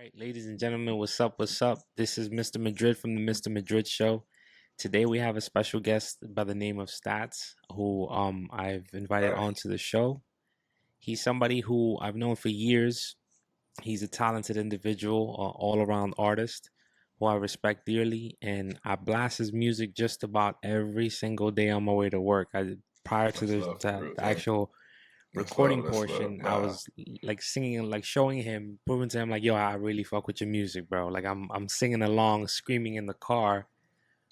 Right, ladies and gentlemen, what's up? What's up? This is Mr. Madrid from the Mr. Madrid Show. Today we have a special guest by the name of Statz, who I've invited Right. onto the show. He's somebody who I've known for years. He's a talented individual, all around artist who I respect dearly, and I blast his music just about every single day on my way to work. Prior to That's love for real. the Thank actual That's love. recording That's love. portion, I Nah. was like singing and like showing him, proving to him like, yo, I really fuck with your music, bro. Like I'm singing along, screaming in the car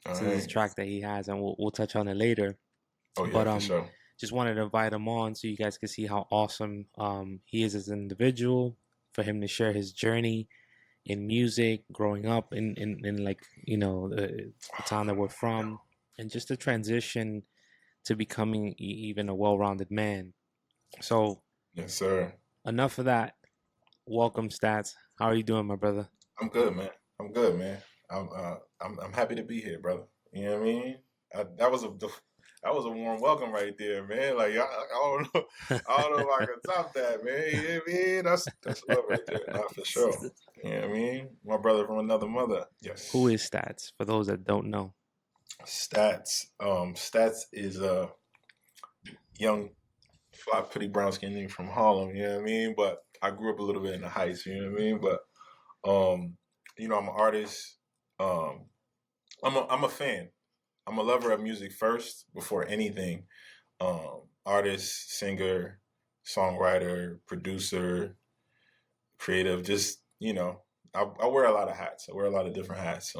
All to this right. track that he has, and we'll touch on it later. Oh yeah, But for sure. just wanted to invite him on so you guys can see how awesome he is as an individual, for him to share his journey in music, growing up in like the town that we're from, and just the transition to becoming even a well-rounded man. So Yes, sir. enough of that. Welcome, Stats. How are you doing, my brother? I'm good, man. I'm good, man. I'm happy to be here, brother. You know what I mean? That was a warm welcome right there, man. Like I don't know, I don't know if I can top that, man. You know what I mean? That's love right there, not for sure. You know what I mean? My brother from another mother. Who Yes. is Stats? For those that don't know. Stats. Stats is a young fly, pretty brown skinned nigga from Harlem, you know what I mean? But I grew up a little bit in the Heights, you know what I mean? But I'm an artist. Um, I'm a fan. I'm a lover of music first before anything. Artist, singer, songwriter, producer, creative. Just I wear a lot of hats. I wear a lot of different hats.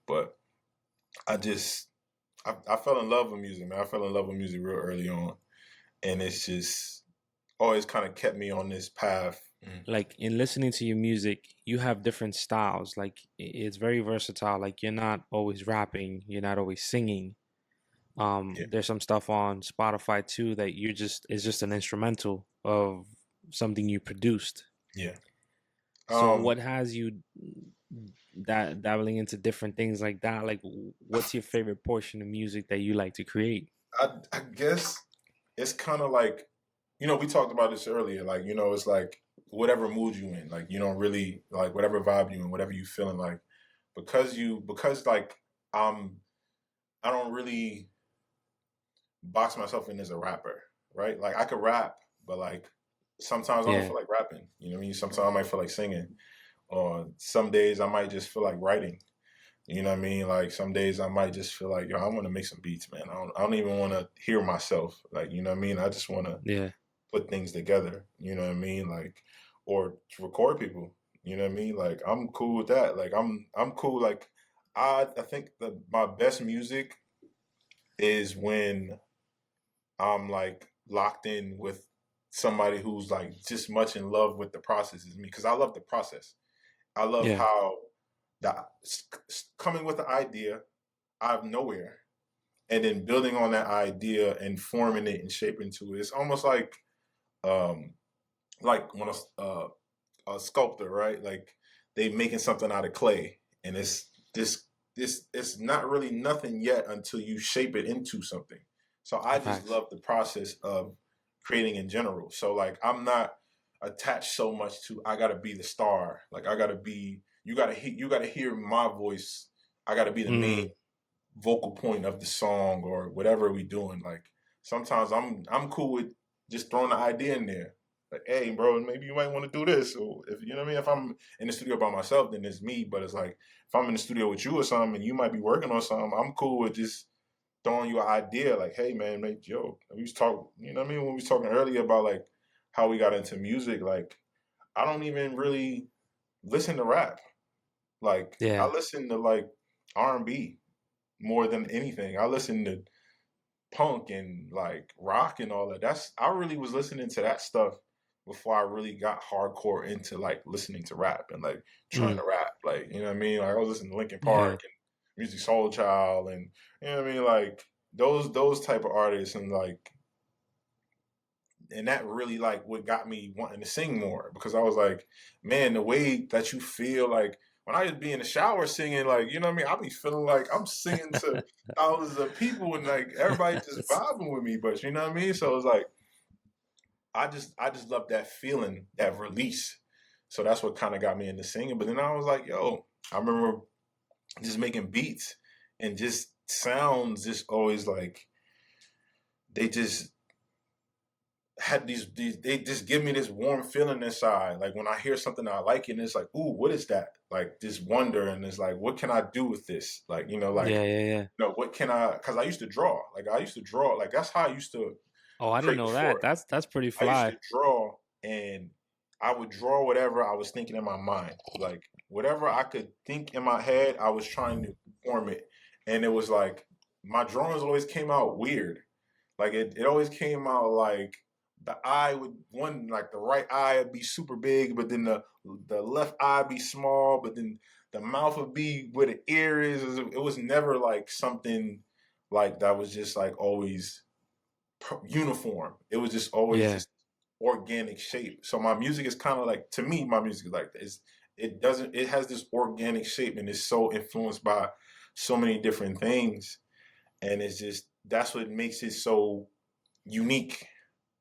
But I just I fell in love with music, man. I fell in love with music real early on, and it's just always kind of kept me on this path. Like in listening to your music, you have different styles. Like it's very versatile. Like you're not always rapping, you're not always singing. Yeah, There's some stuff on Spotify too that you're just it's just an instrumental of something you produced. yeah. So Um, what has you that dabbling into different things like that? Like what's your favorite portion of music that you like to create? I guess it's kind of like, we talked about this earlier. Like, it's like whatever mood you in, like you don't really like whatever vibe you in, whatever you feeling like, because like I'm I don't really box myself in as a rapper, right? Like I could rap, but like sometimes I don't Yeah. feel like rapping. You know what I mean? Sometimes I might feel like singing, or some days I might just feel like writing. You know what I mean? Like some days I might just feel like, yo, I want to make some beats, man. I don't even want to hear myself. Like, you know what I mean? I just want to Yeah. put things together. You know what I mean? Like, or to record people. You know what I mean? Like, I'm cool with that. Like, I'm cool. Like, I think that my best music is when I'm like locked in with somebody who's like just much in love with the process as me. Because I love the process. I love Yeah. how the coming with the idea out of nowhere and then building on that idea and forming it and shaping to it. It's almost um like when a sculptor, right? Like they making something out of clay, and it's this it's not really nothing yet until you shape it into something. So I just Facts. love the process of creating in general. So like I'm not attached so much to I gotta be the star. Like I gotta be you gotta hear my voice. I gotta be the main Mm. vocal point of the song or whatever we doing. Like sometimes I'm cool with just throwing the idea in there. Like, hey, bro, maybe you might want to do this. Or if you know what I mean, if I'm in the studio by myself, then it's me. But it's like if I'm in the studio with you or something, and you might be working on something, I'm cool with just throwing you an idea. Like, hey, man, make yo. We was talking, you know what I mean, when we was talking earlier about like how we got into music. Like, I don't even really listen to rap. Like, I Yeah. listen to like R&B more than anything. I listen to punk and like rock and all that. I really was listening to that stuff before I really got hardcore into like listening to rap and like trying Mm. to rap. Like, you know what I mean? Like I was listening to Linkin Yeah. Park and Music Soul Child and you know what I mean? Like those type of artists and that really like what got me wanting to sing more because I was like, man, the way that you feel like when I just be in the shower singing, like, you know what I mean? I'll be feeling like I'm singing to thousands of people and like everybody just vibing with me, but you know what I mean? So it's like I just love that feeling, that release. So that's what kind of got me into singing. But then I was like, yo, I remember just making beats and just sounds just always like they just had these they just give me this warm feeling inside. Like when I hear something I like it, and it's like, ooh, what is that? Like this wonder, and it's like, what can I do with this? Like, like, Yeah, yeah, yeah. what can I, because I used to draw. Like I used to draw, like that's how I used to Oh, I didn't create know before. that. That's pretty I used fly. to draw and I would draw whatever I was thinking in my mind. Like whatever I could think in my head, I was trying to form it. And it was like my drawings always came out weird. Like it always came out like the eye would one like the right eye would be super big, but then the left eye be small, but then the mouth would be where the ear is. It was never like something like that was just like always uniform. It was just always Yeah. just organic shape. So my music is kind of like, to me, my music is like this. It has this organic shape and it's so influenced by so many different things. And it's just, that's what makes it so unique.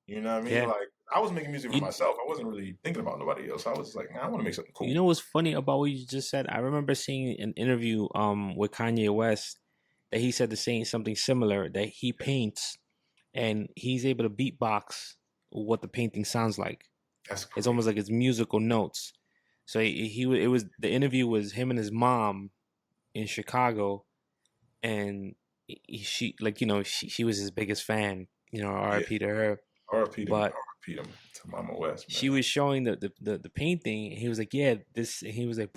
You know what I mean? Yeah. Like I was making music for You myself. I wasn't really thinking about nobody else. I was like, I want to make something you cool. know what's funny about what you just said? I remember seeing an interview with Kanye West that he said the same something similar, that he paints and he's able to beatbox what the painting sounds like. That's It's crazy. almost like it's musical notes. So it was the interview was him and his mom in Chicago, and she like she was his biggest fan. Yeah. R.I.P. to her. R.I.P. to But R.I.P. to Mama West, she was showing the painting, and he was like, yeah, this. And he was like,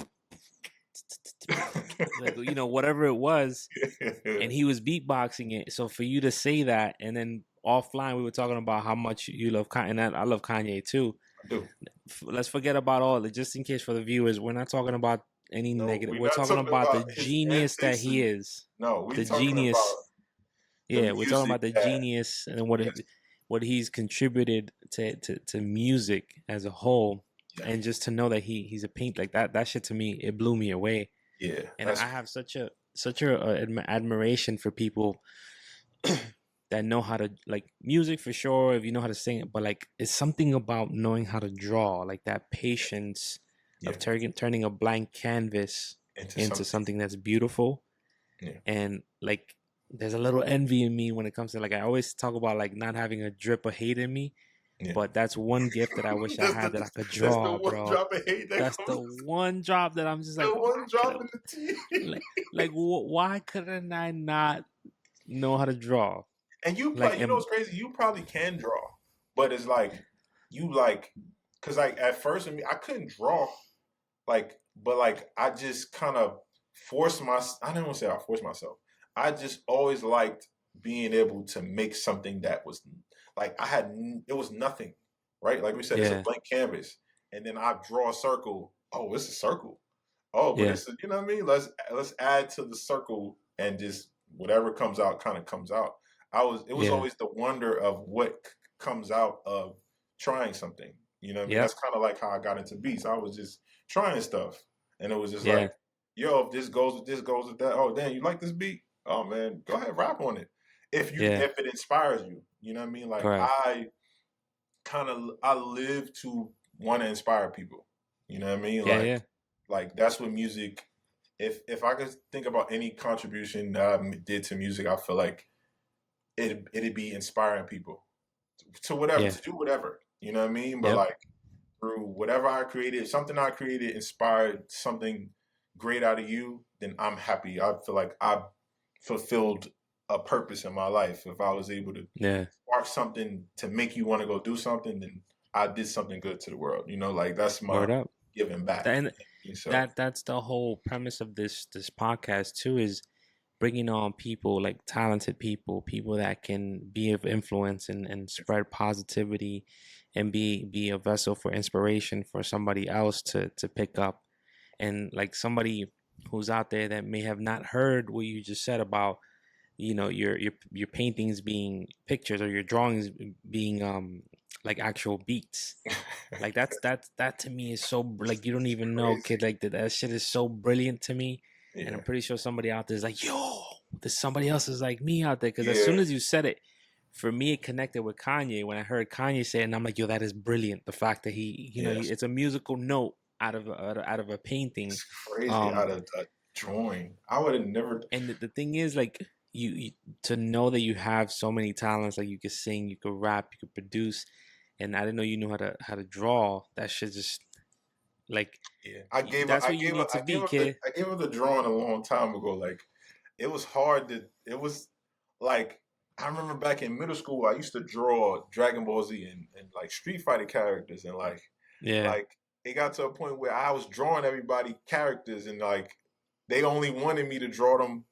like whatever it was, man. and he was beatboxing it. So for you to say that, and then offline we were talking about how much you love Kanye, and I love Kanye too. I do. Let's forget about all it, just in case for the viewers. We're not talking about any No, negative. we're We're not talking talking about the about his genius that antics he and is. no, we The talking about genius. the Yeah, we're talking music about the that genius and then yes, what he's contributed to music as a whole. yeah, And just to know that he's a paint like that shit, to me, it blew me away. yeah, And that's I have such a admiration for people that know how to, like, music for sure, if you know how to sing it, but like it's something about knowing how to draw, like that patience yeah, of turning a blank canvas into into something. something that's beautiful. Yeah, And like there's a little envy in me when it comes to, like, I always talk about like not having a drip of hate in me, yeah. but that's one gift that I wish I had, that I could That's the draw, one bro. drop of hate that That's comes. the one drop that I'm just The like, one why drop couldn't in the tea. like why couldn't I not know how to draw? And you Like, play. You know what's crazy? You probably can draw, but it's like you like because like at first I couldn't draw like, but like I just kind of forced my. I don't want to say I forced myself. I just always liked being able to make something that was like it was nothing, right? Like we said, it's a yeah, blank canvas, and then I draw a circle. Oh, it's a circle. Oh, but yeah, it's you know what I mean. Let's add to the circle and just whatever comes out kind of comes out. It was yeah, always the wonder of what comes out of trying something. You know what I mean? That's yep, kind of like how I got into beats. I was just trying stuff, and it was just yeah, like, yo, if this goes with this, goes with that. Oh, damn, you like this beat? Oh man, go ahead, rap on it. yeah, If it inspires you, you know what I mean. Like correct, I live to want to inspire people. You know what I mean? yeah, yeah, Like that's what music. If I could think about any contribution that I did to music, I feel like it'd be inspiring people to whatever yeah, to do whatever. You know what I mean? But yep, like through whatever I created, something I created inspired something great out of you, then I'm happy. I feel like I've fulfilled a purpose in my life. If I was able to yeah, spark something to make you want to go do something, then I did something good to the world. You know, like that's my word up. giving back. And So that's the whole premise of this podcast too, is bringing on people, like talented people that can be of influence and spread positivity and be a vessel for inspiration for somebody else to pick up. And like somebody who's out there that may have not heard what you just said about, your paintings being pictures or your drawings being like actual beats. Like that to me is so, like, you don't even know, crazy. kid. Like that shit is so brilliant to me, and I'm Yeah. pretty sure somebody out there is like, yo, there's somebody else is like me out there. Because as soon Yeah. as you said it, for me, it connected with Kanye. When I heard Kanye say it, and I'm like, yo, that is brilliant. The fact that he, Yes. it's a musical note, out of a painting. It's crazy Um, out of a drawing. I would have never. and the thing is, like, you to know that you have so many talents, like you could sing, you could rap, you could produce, and I didn't know you knew how to draw. That shit just like Yeah, that's what you need to be, kid. I gave up the drawing a long time ago. Like it was hard to. It was like I remember back in middle school, I used to draw Dragon Ball Z and like Street Fighter characters, and Yeah, like it got to a point where I was drawing everybody characters, and like they only wanted me to draw them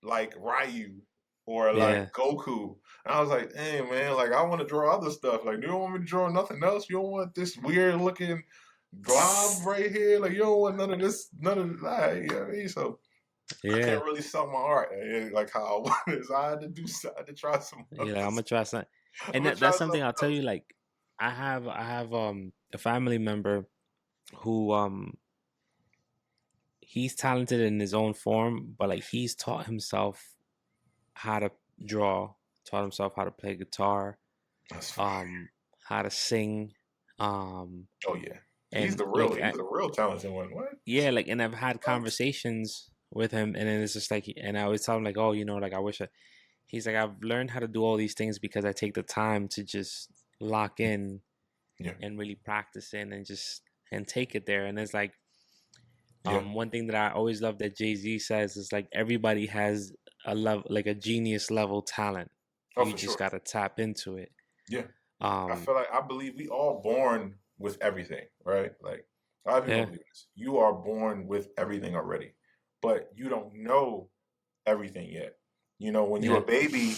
like Ryu or like yeah, Goku. And I was like, hey man, like I want to draw other stuff. Like, you don't want me to draw nothing else? You don't want this weird looking glob right here? Like you don't want none of that. You know what I mean? So I yeah, can't really sell my art like how I wanted. So I had to try some other yeah. I'm gonna stuff. try something, I'm and gonna try that's something something I'll tell else. you. Like, I have a family member who he's talented in his own form, but like he's taught himself how to draw, taught himself how to play guitar, That's fire. um, how to sing, um, Oh yeah. and like He's the real talented one. What? yeah, like, and I've had What? conversations with him, and then it's just like, and I always tell him like, oh, you know, like I wish I. He's like, I've learned how to do all these things because I take the time to just lock in Yeah. and really practice in and just and take it there. And it's like, Yeah. one thing that I always love that Jay-Z says is like everybody has a level, like a genius level talent. Oh, You for just sure. gotta tap into it. Yeah. Um, I believe we all born with everything, right? Like a lot of people don't yeah, believe this. You are born with everything already, but you don't know everything yet. You know, when you're yeah, a baby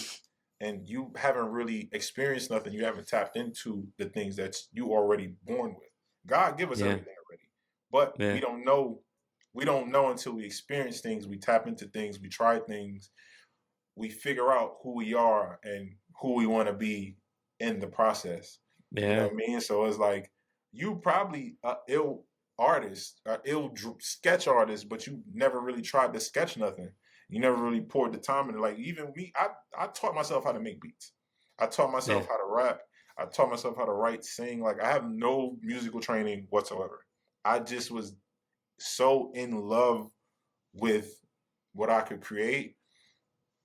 and you haven't really experienced nothing, you haven't tapped into the things that you already born with. God give us yeah, everything already, but yeah, we don't know. We don't know until we experience things. We tap into things. We try things. We figure out who we are and who we want to be in the process. You know yeah, what I mean? So it's like you probably a ill artist, a sketch artist, but you never really tried to sketch nothing. You never really poured the time into like even me. I taught myself how to make beats. I taught yeah, myself how to rap. I taught myself how to write, sing. Like I have no musical training whatsoever. I just was so in love with what I could create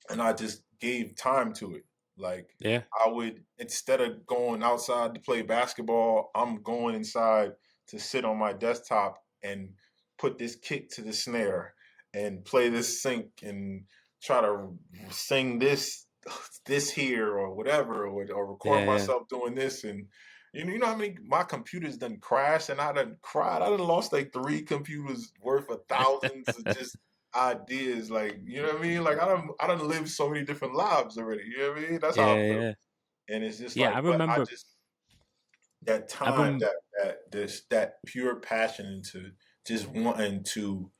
and I just gave time to it. Like yeah, I would instead of going outside to play basketball, I'm going inside to sit on my desktop and put this kick to the snare and play this sync and try to sing this here or whatever or record yeah, yeah, myself doing this and you know how many my computers done crashed and I done cried. I done lost like 3 computers worth of thousands of just ideas. Like, you know what I mean? Like I don't live so many different lives already. You know what I mean? That's how I yeah, feel. yeah. And it's just Yeah, like, I but I remember. just that I time, rem. that pure passion into just wanting to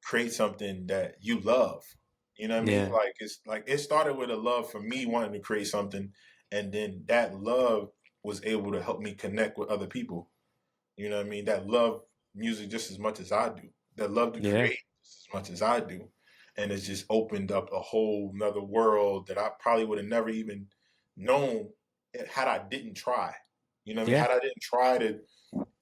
create something that you love. You know what I mean? Yeah, Like it's like it started with a love for me wanting to create something, and then that love was able to help me connect with other people. You know what I mean? That love music just as much as I do. That love to yeah, create just as much as I do. And it's just opened up a whole nother world that I probably would have never even known had I didn't try. You know what I mean? yeah. Had I didn't try to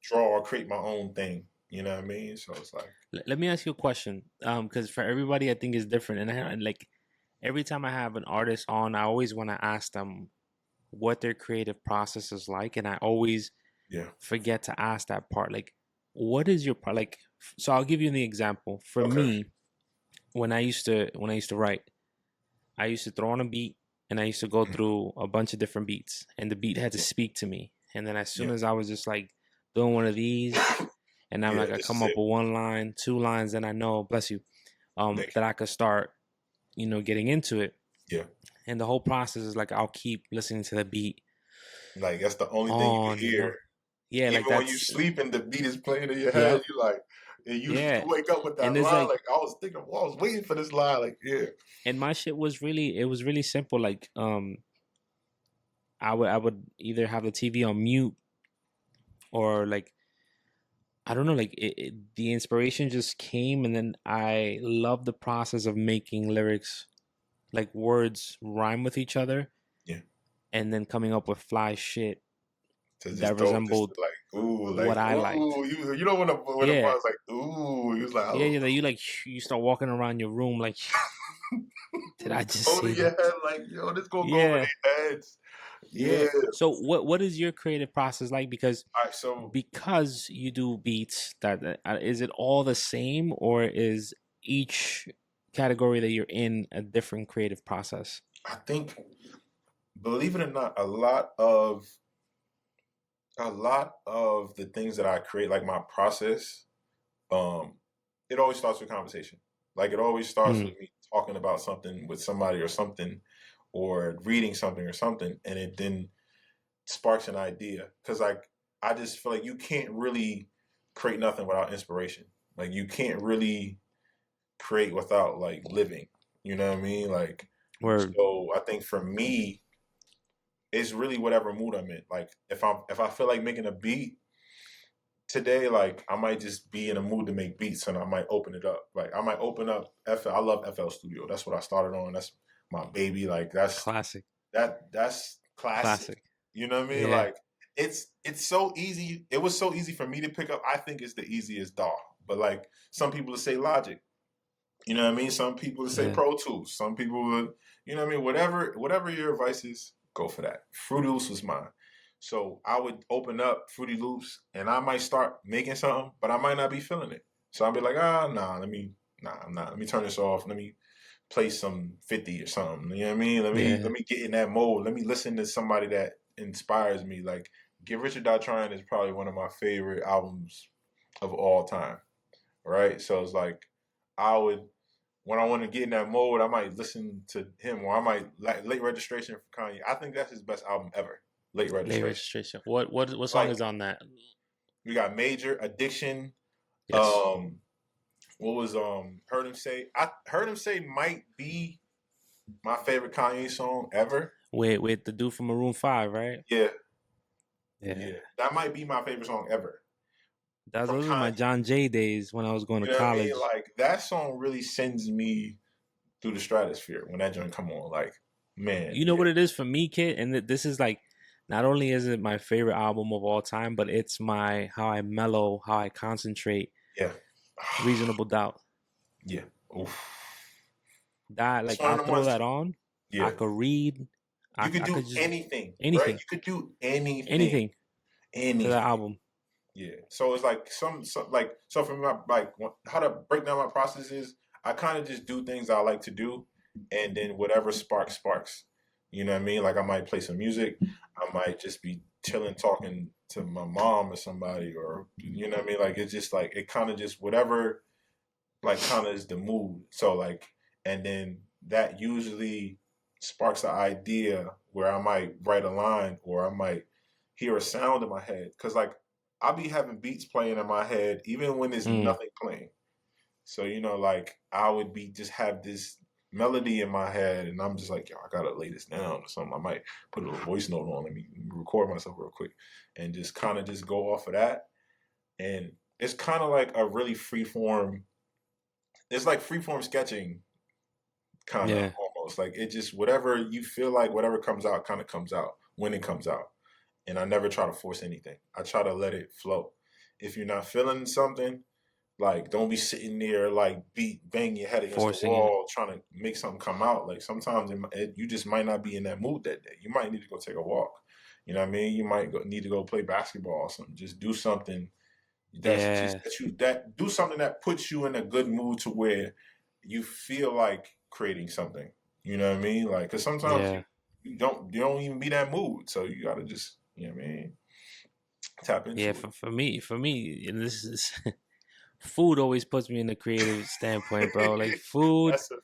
draw or create my own thing. You know what I mean? So it's like, Let me ask you a question. Because for everybody, I think is different, and and like every time I have an artist on, I always want to ask them what their creative process is like, and I always yeah. forget to ask that part. Like, what is your part? Like, so I'll give you the example. For Okay. me, when I used to write, I used to throw on a beat, and I used to go Mhm. through a bunch of different beats, and the beat had to Yeah. speak to me. And then as soon Yeah. as I was just like doing one of these, and I'm Yeah. like, I This come is up it. with one line, two lines, and I know, bless you, Thank that I could start, you know, getting into it. you. Yeah. And the whole process is like I'll keep listening to the beat Like that's the only thing you can on and hear. on. Yeah, like Even when you that's sleep and the beat is playing in your head, yep, you like, and you yeah. wake up with And that it's line. like, Like I was thinking, well, I was waiting for this line. Like, yeah, and my shit was really, it was really simple. Like, I would either have the TV on mute or like I don't know, like the inspiration just came, and then I love the process of making lyrics, like words rhyme with each other, yeah, and then coming up with fly shit to just that throw just resembled like what I liked. ooh. You know when the Yeah, part's like ooh, he was like yeah, oh, yeah. That you like you start walking around your room like, did I just say holding your that? head like yo, this gonna go over Yeah, their heads. yeah. Yeah. So what is your creative process like? All right. So Because you do beats, that is it all the same, or is each category that you're in a different creative process? I think, believe it or not, a lot of the things that I create, like my process, um, it always starts with conversation. Like it always starts Mm, with me talking about something with somebody or something, or reading something or something, and it then sparks an idea. Because like I just feel like you can't really create nothing without inspiration. Like you can't really create without like living. You know what I mean? Like word. so, I think for me, it's really whatever mood I'm in. Like if I feel like making a beat today, like I might just be in a mood to make beats, and I might open it up. Like I might open up FL. I love FL Studio. That's what I started on. That's my baby. Like Classic. that's classic. Classic. You know what I mean? Yeah. Like it's so easy. It was so easy for me to pick up. I think it's the easiest DAW. But like some people would say Logic. You know what I mean? Some people would say Yeah. Pro Tools. Some people would, you know what I mean? Whatever your advice is, go for that. Fruity Loops was mine. So I would open up Fruity Loops and I might start making something, but I might not be feeling it. So I'll be like, I'm not. Let me turn this off. Let me play some 50 or something. You know what I mean? Yeah. Let me get in that mode. Let me listen to somebody that inspires me. Like Get Rich or Die Trying is probably one of my favorite albums of all time. Right? So it's like I would when I want to get in that mode, I might listen to him, or I might like Late Registration for Kanye. I think that's his best album ever. Late Late Registration. registration. What song Like is on that? we got Major, Addiction. Yes. Um, what was Heard Him Say? I Heard Him Say might be my favorite Kanye song ever. With the dude from Maroon 5, right? Yeah, Yeah. yeah, that might be my favorite song ever from Those were my Kanye. John Jay days when I was going to You know what I mean? college. Like that song really sends me through the stratosphere when that joint come on. Like, man, You know yeah, what it is for me, kid? And this is like, not only is it my favorite album of all time, but it's my how I mellow, how I concentrate. yeah, Reasonable Doubt. yeah. Oof. That That's like one I'll of the throw ones. that on. I Yeah, could read. you could I do could just anything, right? anything, You could do anything, anything to that anything. album. Yeah. So it's like so for me, like how to break down my process is I kind of just do things I like to do, and then whatever sparks. You know what I mean? Like I might play some music, I might just be chilling, talking to my mom or somebody, or you know what I mean? Like it's just like it kind of just whatever, like kind of is the mood. So like, and then that usually sparks an idea where I might write a line or I might hear a sound in my head. Cause like I'll be having beats playing in my head even when there's Mm. nothing playing. So, you know, like I would be just have this melody in my head and I'm just like, yo, I gotta lay this down or something. I might put a little voice note on, let me record myself real quick and just kind of just go off of that. And it's kind of like a really free form, it's like freeform sketching, kind of Yeah. almost like it just whatever you feel like, whatever comes out, kind of comes out when it comes out. And I never try to force anything. I try to let it flow. If you're not feeling something, like don't be sitting there like bang your head against the Forcing it. wall trying to make something come out. Like sometimes you just might not be in that mood that day. You might need to go take a walk. You know what I mean? You might need to go play basketball or something. Just do something that's just Yeah. that do something that puts you in a good mood to where you feel like creating something. You know what I mean? Like, cause sometimes Yeah. you don't even be that mood, so you gotta just you know what I mean tap Yeah. into it. For me, and this is food always puts me in a creative standpoint, bro. Like food, That's a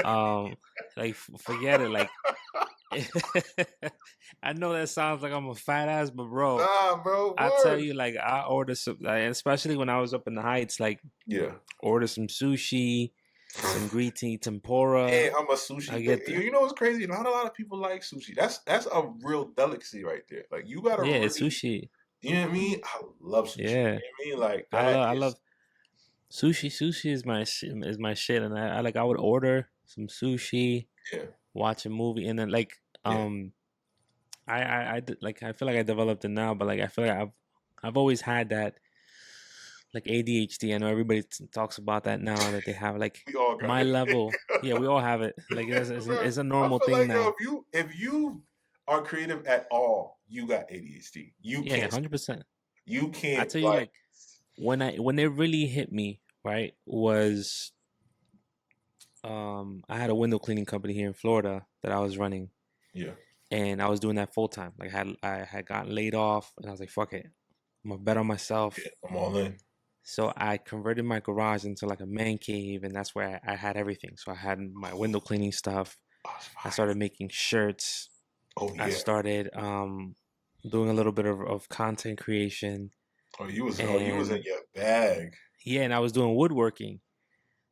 um, like forget it. Like I know that sounds like I'm a fat ass, but bro, nah, bro. I tell Word. you, like I order some, like, especially when I was up in the heights, like Yeah. order some sushi, some green tea tempura. Man, I'm a I sushi. get the You know what's crazy? Not a lot of people like sushi. That's a real delicacy right there. Like you gotta yeah, it's really, sushi. you know what I mean? I love sushi. You know Yeah, what I mean? Like that I is love sushi. Sushi is my shit, and I like I would order some sushi, yeah, watch a movie, and then like yeah, um like I feel like I developed it now, but like I feel like I've always had that like ADHD. I know everybody talks about that now that they have like We all got my it. level. Yeah, we all have it. Like Bro, it's a I normal feel thing like yo, now. if you are creative at all, you got ADHD. You Yeah, can't. 100%. You I can't tell you, like. like when it really hit me, right, was I had a window cleaning company here in Florida that I was running, Yeah, and I was doing that full time. Like I had gotten laid off, and I was like, fuck it, I'm gonna bet on myself. yeah. I'm all in. So I converted my garage into like a man cave, and that's where I had everything. So I had my window cleaning stuff. Oh, it's I fire. started making shirts. Oh I yeah. started doing a little bit of content creation, Oh, you was in and your bag. yeah, and I was doing woodworking.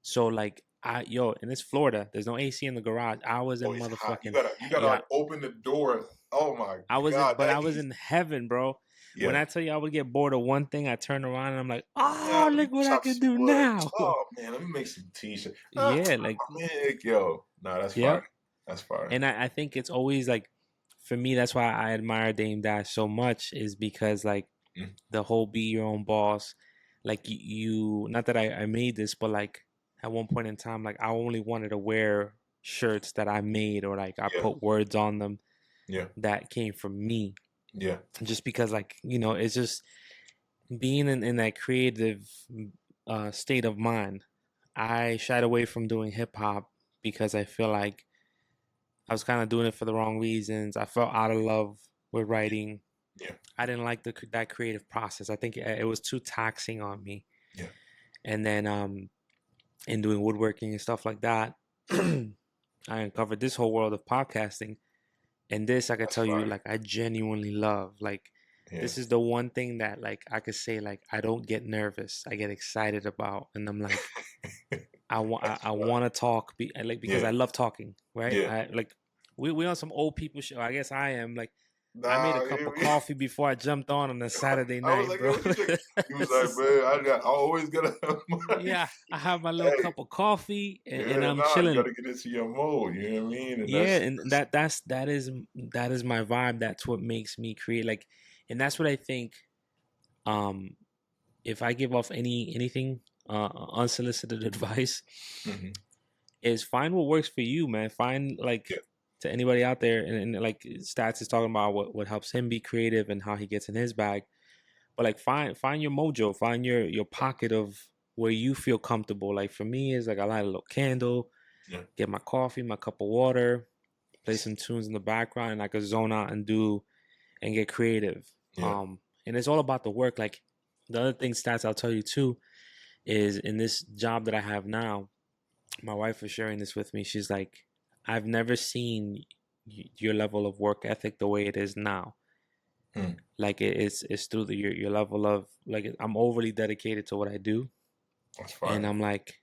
So like and it's Florida. There's no AC in the garage. I was Oh, in it's hot. You motherfucking gotta you gotta yeah. like open the door. Oh my I was in, god, but that I was heat. in heaven, bro. When Yeah. I tell you I would get bored of one thing, I turn around and I'm like, Yeah, oh, let me look what I chop can some do wood. now. Oh man, let me make some t-shirts. Yeah, like Man, yo. Nah, that's yep. fire. That's fire. And I think it's always like for me, that's why I admire Dame Dash so much, is because like Mm, the whole be your own boss. Like you not that I made this, but like at one point in time, like I only wanted to wear shirts that I made or like I yeah, put words on them yeah, that came from me. yeah. Just because like, it's just being in that creative state of mind. I shied away from doing hip hop because I feel like I was kind of doing it for the wrong reasons. I felt out of love with writing. Yeah, I didn't like that creative process. I think it was too taxing on me. yeah. And then in doing woodworking and stuff like that, I uncovered this whole world of podcasting. And this I could That's tell you, fire. like I genuinely love. Like Yeah. this is the one thing that like I could say like I don't get nervous. I get excited about, and I'm like That's I fire. want to talk, like because Yeah, I love talking, right? yeah. I like we on some old people show. I guess I am like I made a Nah, cup of coffee before I jumped on a Saturday I was night, like, bro. yo, what you drink? He was It's like, just, man, I always gotta have money. yeah, I have my little Hey, cup of coffee and yeah, I'm nah, you chilling. gotta get into your mode. You know what I mean? And Yeah, that's, and that is my vibe. That's what makes me create. Like, and that's what I think. Um, if I give off anything unsolicited advice, mhm. is find what works for you, man. Find like Yeah, to anybody out there, and like Stats is talking about what helps him be creative and how he gets in his bag. But like find your mojo, find your pocket of where you feel comfortable. Like for me, is like I light a little candle, yeah, get my coffee, my cup of water, play some tunes in the background, and I could zone out and do and get creative. yeah, And it's all about the work. Like the other thing, Stats, I'll tell you too, is in this job that I have now, my wife was sharing this with me. She's like, I've never seen your level of work ethic the way it is now. mm, Like it's through your level of like I'm overly dedicated to what I do, that's and fire. I'm like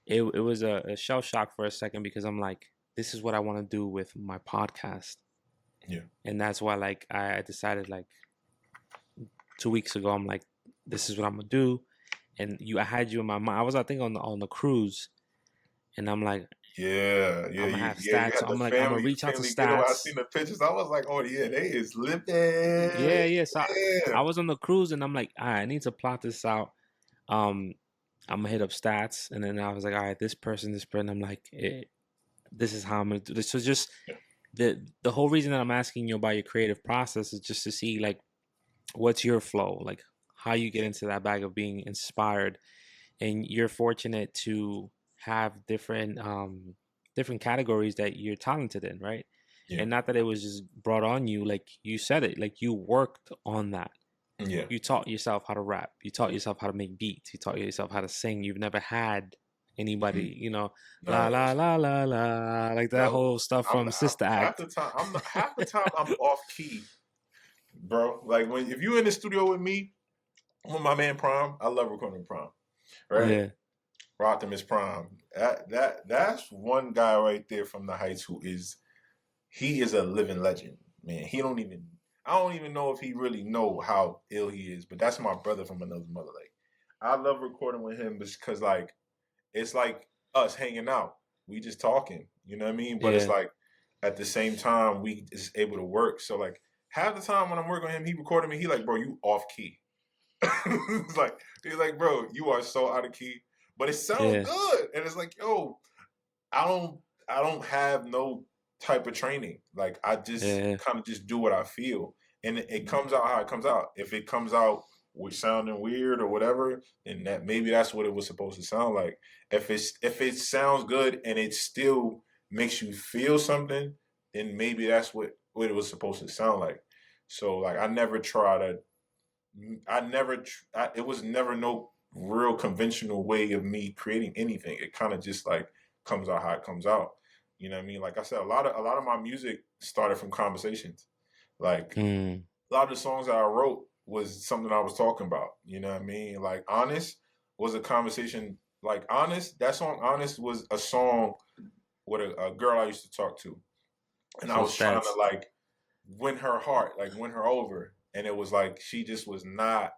it was a shell shock for a second because I'm like this is what I want to do with my podcast, Yeah, and that's why like I decided like 2 weeks ago I'm like this is what I'm gonna do, and I had you in my mind. I was I think on the cruise, and I'm like yeah, yeah. I'm gonna You, have yeah, you Stats. So had the I'm gonna family, reach out to family getaway. I Stats. seen the pictures. I was like, oh yeah, they is living. Yeah, yeah. So Yeah, I was on the cruise, and I'm like, all right, I need to plot this out. Um, I'm gonna hit up Stats, and then I was like, all right, this person. I'm like, this is how I'm gonna do this. So just the whole reason that I'm asking you about your creative process is just to see like what's your flow, like how you get into that bag of being inspired, and you're fortunate to have different categories that you're talented in, right? yeah, And not that it was just brought on you, like you said it, like you worked on that. yeah. You taught yourself how to rap. You taught yourself how to make beats. You taught yourself how to sing. You've never had Mm. anybody, la Nah, la that's la la la, like that yo. whole stuff I'm from half, Sister half Act. the time. I'm not, half the time I'm off key, bro. Like when if you in the studio with me, with my man Prime, I love recording Prime. Right, Yeah, Optimus Prime. That's one guy right there from the Heights who is he is a living legend, man. I don't even know if he really know how ill he is, but that's my brother from another mother. Like I love recording with him because like it's like us hanging out. We just talking, you know what I mean? But it's yeah, like at the same time we is able to work. So like half the time when I'm working on him, he recorded me. He like, bro, you off key. It's like he's like, bro, you are so out of key, but it sounds Yeah. good. And it's like, yo, I don't have no type of training. Like I just Yeah. kind of just do what I feel, and it comes out how it comes out. If it comes out with sounding weird or whatever, then that maybe that's what it was supposed to sound like. If it sounds good and it still makes you feel something, then maybe that's what it was supposed to sound like. So like I never try to. It was never no real conventional way of me creating anything. It kind of just like comes out how it comes out. You know what I mean? Like I said, a lot of my music started from conversations. Like Mm. a lot of the songs that I wrote was something I was talking about. You know what I mean? Like Honest was a conversation. Like Honest, that song Honest was a song with a girl I used to talk to. And I So was trying Statz. to like win her heart, like win her over. And it was like she just was not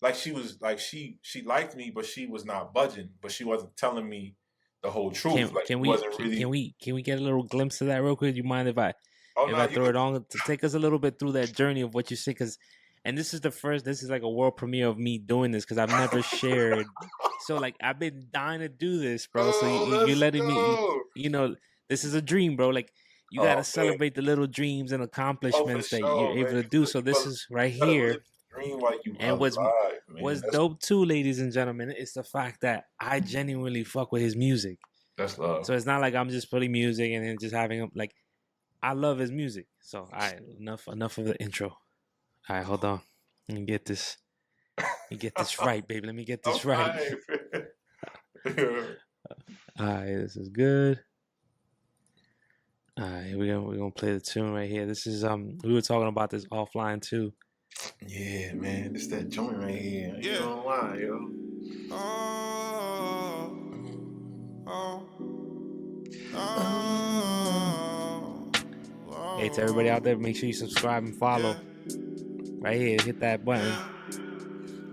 like she was like she liked me, but she was not budging, but she wasn't telling me the whole truth. Can Like can she we wasn't can, really. can we can we get a little glimpse of that real quick? You mind Oh if no, I you throw could. it on to take us a little bit through that journey of what you say? Because and this is the first. This is like a world premiere of me doing this because I've never shared. So like I've been dying to do this, bro. So Oh, you let's letting me, go. you know, this is a dream, bro. Like you got to Oh man. celebrate the little dreams and Oh for accomplishments that you're sure, man. able to do. So this is right You gotta live here. the dream while you And alive, man. what's dope too, ladies and gentlemen, is the fact that I genuinely fuck with his music. That's love. So it's not like I'm just putting music and then just having him like I love his music. So all right, enough of the intro. All right, hold on. Let me get this. Let me get this right, baby. Let me get I'm this right. fine. All right, this is good. All right, we're gonna play the tune right here. This is we were talking about this offline too. Yeah, man. It's that joint right here. You don't lie, yo. Hey, to everybody out there, make sure you subscribe and follow. Right here, hit that button.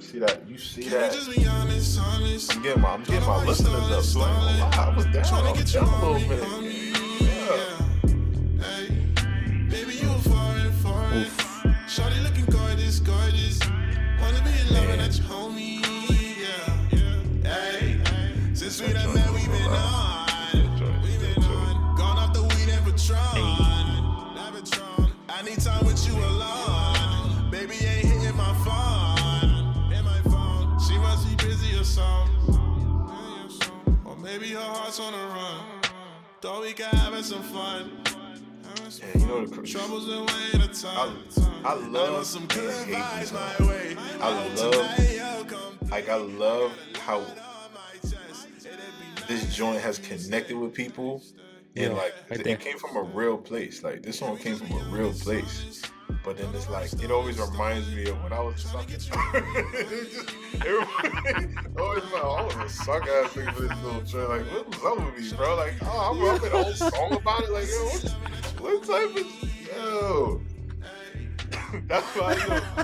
See that? You see that? I'm getting my listeners up, so I ain't gonna lie. I was down a little bit. Oof. Shawty looking gorgeous. Wanna be in love with your homie, yeah. Hey, since we done met, we've been on. Gone off the weed and Patron. I need time with you alone. Baby ain't hitting my phone. She must be busy or something. Or maybe her heart's on the run. Thought we could have some fun. Yeah, you know the troubles and weighing the time. I love some good vibes my way. I love how this joint has connected with people, and like it came from a real place. Like this song came from a real place, but then it's like it always reminds me of when I was sucking. Always like, I was a suck ass nigga for this little joint. Like what was up with me, bro? Like I made a whole song about it. Like yo, what type of yo? That's why I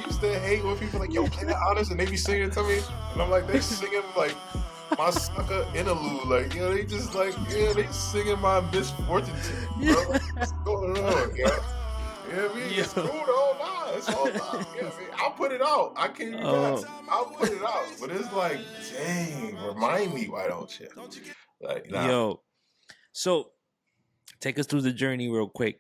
used to hate when people like, yo, play that Honest, and they be singing to me, and I'm like, they singing like my sucker interlude, like, yo, they just like, yeah, they singing my misfortune to me, bro. Like, what's going on, yo? You know what I mean? It's cool though, nah, it's all love. You know what I mean? I'll put it out. I can't even I'll put it out. But it's like, dang, remind me, why don't you? Like, nah. Yo, so take us through the journey real quick.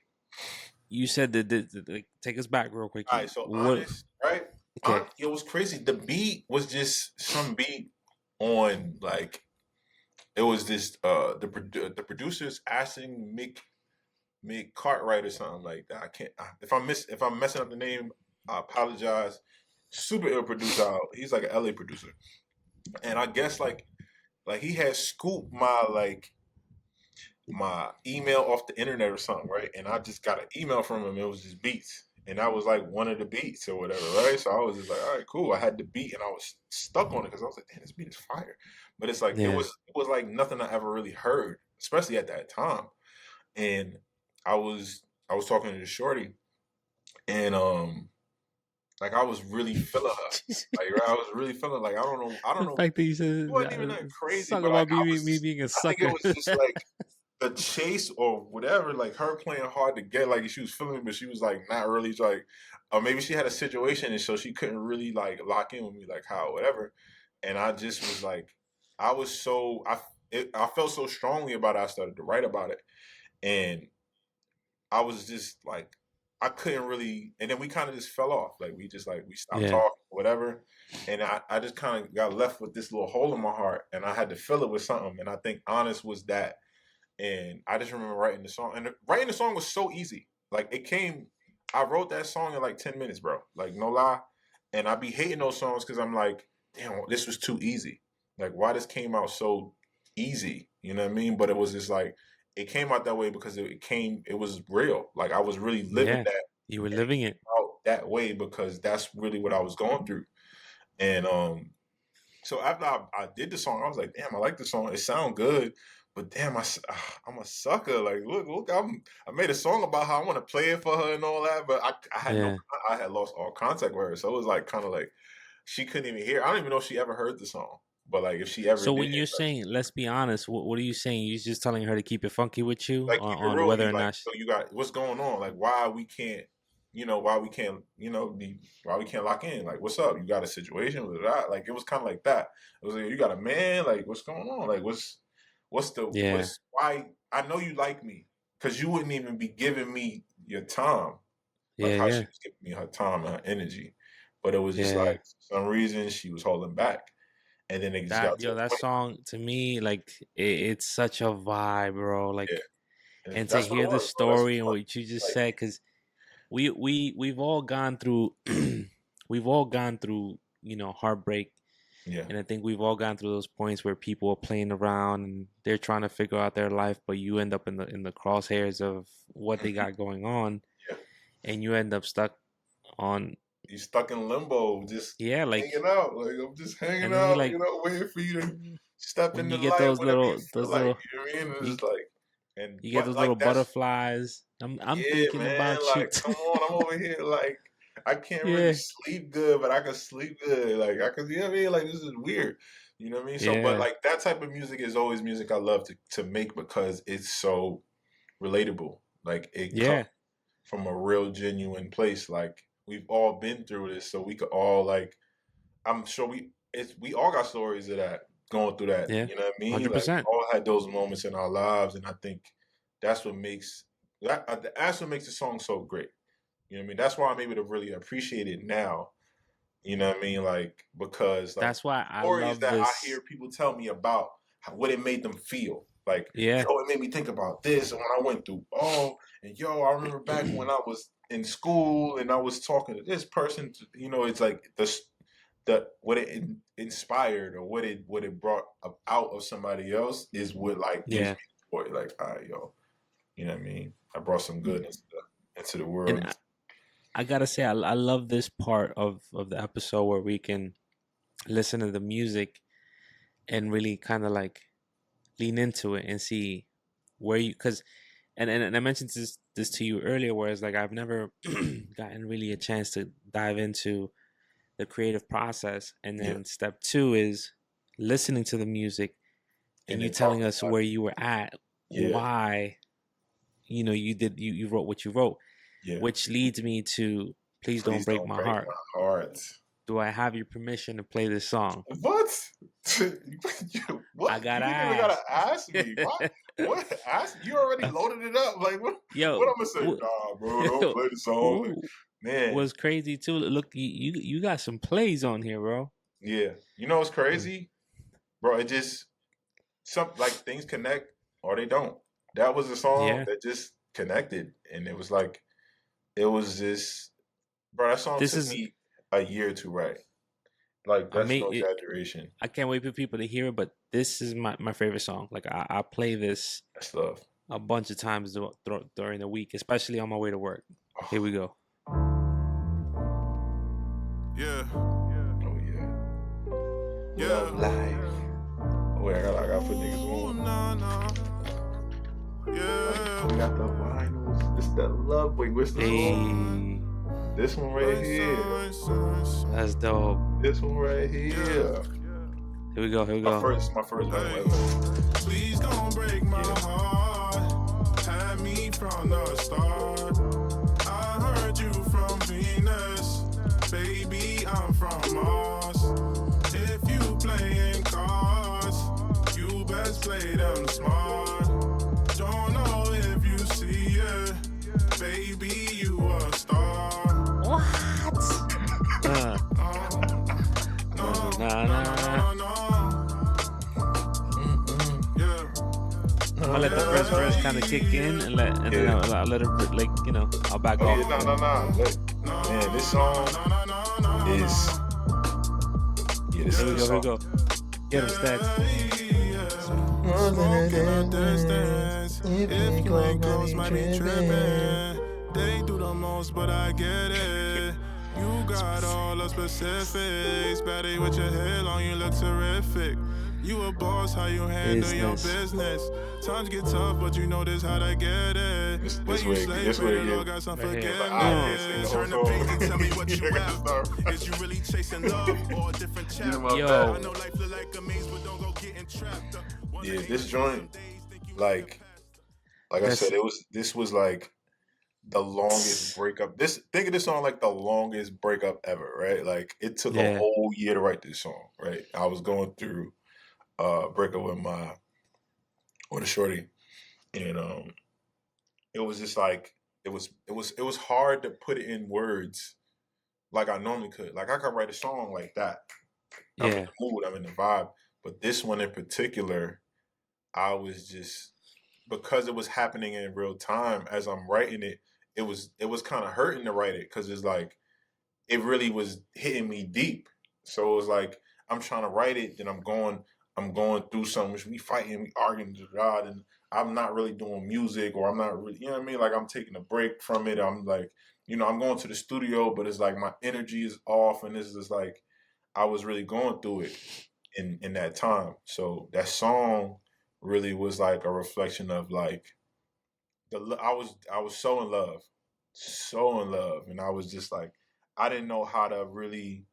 You said that take us back real quick. All right, so Honest, right? Okay. It was crazy. The beat was just some beat on like it was this the producers asking Mick Cartwright or something like that. I can't if I'm messing up the name, I apologize. Super ill producer. He's like an LA producer, and I guess like he had scooped my email off the internet or something, right? And I just got an email from him. It was just beats, and that was like one of the beats or whatever, right? So I was just like, all right, cool. I had the beat, and I was stuck on it because I was like, damn, this beat is fire. But it's like it was like nothing I ever really heard, especially at that time. And I was talking to the shorty, and like I was really feeling her. Like right? I was really feeling like I don't know. The fact that you said it wasn't even that crazy. Talk But about like, me being a sucker. I think it was just like the chase or whatever, like her playing hard to get, like she was feeling it, but she was like not really like, or maybe she had a situation and so she couldn't really like lock in with me, like how whatever. And I just was like, I felt so strongly about it. I started to write about it, and I was just like, I couldn't really, and then we kind of just fell off. Like we stopped talking, whatever. And I just kind of got left with this little hole in my heart, and I had to fill it with something. And I think Honest was that. And I just remember writing the song, and writing the song was so easy. Like I wrote that song in like 10 minutes, bro. Like no lie. And I be hating those songs because I'm like, damn, this was too easy. Like why this came out so easy, you know what I mean? But it was just like, it came out that way because it was real. Like I was really living that. You were living it out that way because that's really what I was going through. And so after I did the song, I was like, damn, I like the song. It sounds good. But damn, I'm a sucker. Like, look, I made a song about how I want to play it for her and all that. But I had lost all contact with her. So it was like kind of like she couldn't even hear. I don't even know if she ever heard the song. But like if she ever So when you're saying, let's be honest, what are you saying? You're just telling her to keep it funky with you like, on whether or like, not. So you got what's going on? Like why we can't lock in? Like what's up? You got a situation with that? Like it was kind of like that. It was like you got a man. Like what's going on? Like why? I know you like me because you wouldn't even be giving me your time. Like how she was giving me her time and her energy, but it was just like for some reason she was holding back. And then it just that song to me, like it's such a vibe, bro. Like, and to hear the story and what you just said, because we've all gone through, heartbreak. Yeah. And I think we've all gone through those points where people are playing around and they're trying to figure out their life, but you end up in the crosshairs of what they got going on, and you end up stuck on. You're stuck in limbo, just like hanging out. Like I'm just hanging out, like, waiting for you to step into life. Those little, you know what I mean? And it's like, and you get those little butterflies. I'm thinking about you. Come on, I'm over here. Like I can't really sleep good, but I can sleep good. Like I can, you know what I mean? Like this is weird. You know what I mean? So, but like that type of music is always music I love to make because it's so relatable. Like it comes from a real, genuine place. Like. We've all been through this, so we could all like. I'm sure we all got stories of that, going through that. Yeah, you know what I mean? 100%. Like, we all had those moments in our lives, and I think that's what makes the song so great. You know what I mean? That's why I'm able to really appreciate it now. You know what I mean? Like because like, that's why I stories love that this. I hear people tell me about what it made them feel. Like, it made me think about this, and when I went through, I remember back when I was in school and I was talking to this person. It's like what it inspired or what it brought out of somebody else is what like gives me joy. Like, all right, yo, you know what I mean? I brought some good into the world. And I gotta say, I love this part of the episode where we can listen to the music and really kind of like lean into it and see where you, because and I mentioned this to you earlier, where it's like I've never gotten really a chance to dive into the creative process, and then step 2 is listening to the music and you telling us where you were at, why you wrote what you wrote, which leads me to Please Don't Break My Heart. Do I have your permission to play this song? What? What? I gotta ask me. What? Ask? You already loaded it up. Like what? Yo, what I'm gonna say? Nah, bro, don't play the song. Like, man, what's crazy too? Look, you got some plays on here, bro. Yeah, you know what's crazy, bro? It just things connect or they don't. That was a song that just connected, and it was just, bro. That song took me a year to write. Like that's no exaggeration. I can't wait for people to hear it, but this is my favorite song. Like I play this a bunch of times during the week, especially on my way to work. Here we go. Yeah. Oh yeah. Love life. Oh yeah, I gotta put niggas on. Nah. Yeah. We got the vinyls. It's the love. Wait, what's the song? This one right here. That's dope. This one right here. Here we go. My first vinyl ever. Please don't break my heart. me from the start. I heard you from Venus, baby, I'm from Mars. If you playing cards, you best play them smart. Don't know if you see it, baby, you a star. I'll let the first verse kind of kick in and then I'll let it I'll back off. Look, man, this song is this Here we is go. Get him, Statz. If you ain't close, might be tripping. They do the most, but I get it. You got all the specifics. Better with your head on, you look terrific. You a boss, how you handle your business. Times get tough, but you know this how to get it. This way it Lord got some Like, forgiveness. Turn the page and tell me what you after. Is you really chasing love or a different chapter? Yo. I know life look like a maze, but don't go getting trapped. Yeah, this joint, like I said, this was like the longest breakup. Think of this song like the longest breakup ever, right? Like it took a whole year to write this song, right? I was going through breakup with a shorty, and it was just like it was hard to put it in words like I normally could. Like I could write a song like that. I'm in the mood, I'm in the vibe, but this one in particular, I was just, because it was happening in real time as I'm writing it. It was kind of hurting to write it because it's like it really was hitting me deep. So it was like I'm trying to write it, then I'm going through something. We fighting, we arguing to God, and I'm not really doing music, or I'm not really, you know what I mean? Like I'm taking a break from it. I'm like, I'm going to the studio, but it's like my energy is off, and this is like I was really going through it in that time. So that song really was like a reflection of like I was so in love, and I was just like I didn't know how to really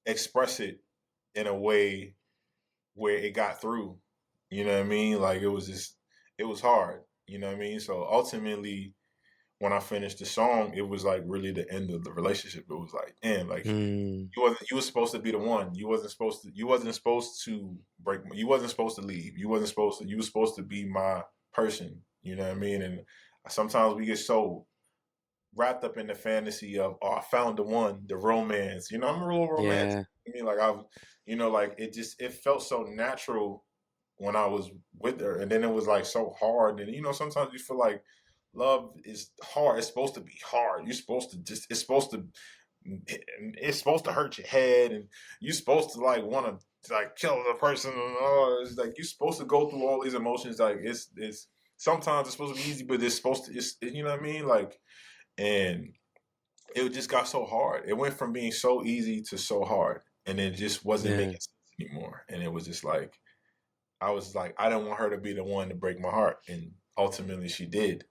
express it in a way where it got through. You know what I mean? Like it was hard. You know what I mean? So ultimately, when I finished the song, it was like really the end of the relationship. It was like, damn, like you were supposed to be the one. You wasn't supposed to break. You wasn't supposed to leave. You were supposed to be my person. You know what I mean? And sometimes we get so wrapped up in the fantasy of, oh, I found the one, the romance. I'm a real romantic. I mean, like like it felt so natural when I was with her, and then it was like so hard. And sometimes you feel like love is hard. It's supposed to be hard. You're supposed to it's supposed to hurt your head, and you're supposed to like want to like kill the person. It's like you're supposed to go through all these emotions. Like it's sometimes it's supposed to be easy, but it's supposed to. You know what I mean? Like, and it just got so hard. It went from being so easy to so hard, and it just wasn't making sense anymore. And it was just like I was like I didn't want her to be the one to break my heart, and ultimately she did.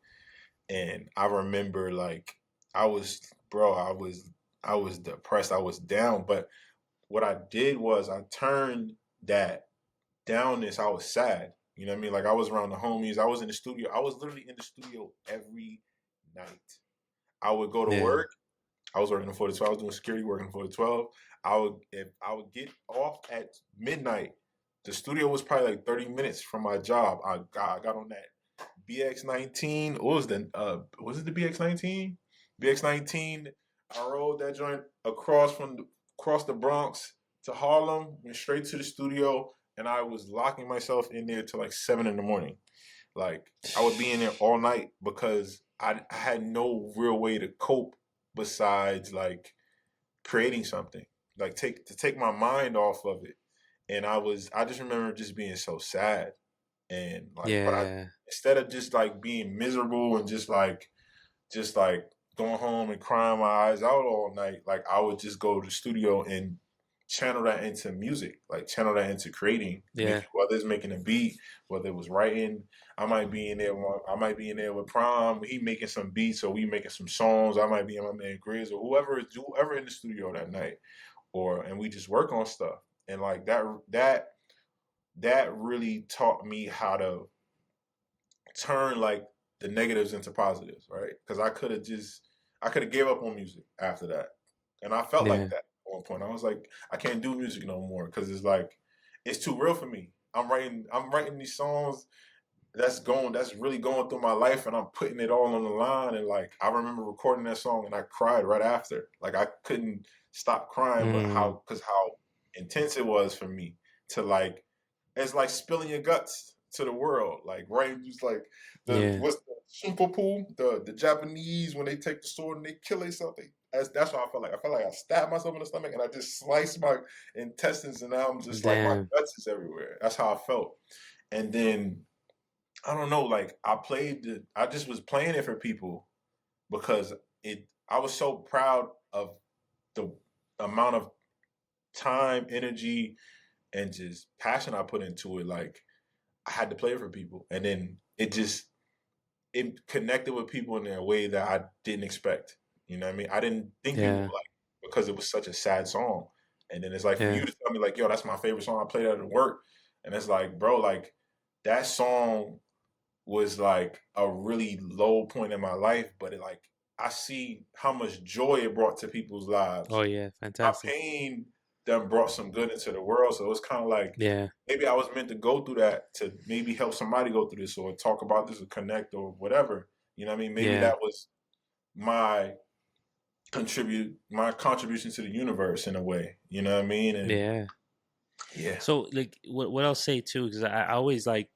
And I remember like I was depressed, I was down, but what I did was I turned that downness, I was sad. You know what I mean? Like I was around the homies, I was in the studio. I was literally in the studio every night. I would go to work. I was working for the 12, I was doing security working for the 12. I would get off at midnight. The studio was probably like 30 minutes from my job. I got on that BX19. What was it the BX19? BX19. I rode that joint across the Bronx to Harlem, went straight to the studio, and I was locking myself in there till like 7 a.m. Like I would be in there all night because I had no real way to cope besides like creating something, like take my mind off of it. And I just remember just being so sad. And like, but instead of just like being miserable and just like going home and crying my eyes out all night, like I would just go to the studio and channel that into music, like channel that into creating. Whether it's making a beat, whether it was writing, I might be in there with Prom. He making some beats, or we making some songs. I might be in my man Grizz or whoever in the studio that night, and we just work on stuff. And like that really taught me how to turn like the negatives into positives, right? Because I could have gave up on music after that, and I felt like Yeah. that at one point. I was like, I can't do music no more because it's like it's too real for me. I'm writing these songs that's really going through my life, and I'm putting it all on the line. And like I remember recording that song, and I cried right after. Like I couldn't stop crying, but Mm. how intense it was for me to like it's like spilling your guts to the world. Like right, just like the Yeah. what's the Shunpopu, the Japanese when they take the sword and they kill themselves. That's what I felt like. I felt like I stabbed myself in the stomach and I just sliced my intestines, and now I'm just like my Damn. guts is everywhere. That's how I felt. And then I don't know, like I just was playing it for people because I was so proud of the amount of time, energy, and just passion I put into it. Like I had to play it for people. And then it connected with people in a way that I didn't expect. You know what I mean? I didn't think people Yeah. would like it because it was such a sad song. And then it's like for you Yeah. to tell me like, yo, that's my favorite song. I played that at work. And it's like, bro, like that song was like a really low point in my life, but it like I see how much joy it brought to people's lives. Oh yeah. My Fantastic. pain then brought some good into the world. So it's kind of like Yeah. maybe I was meant to go through that to maybe help somebody go through this or talk about this or connect or whatever. You know what I mean? Maybe Yeah. that was my my contribution to the universe in a way. You know what I mean? And Yeah. yeah. So like what I'll say too, because I always like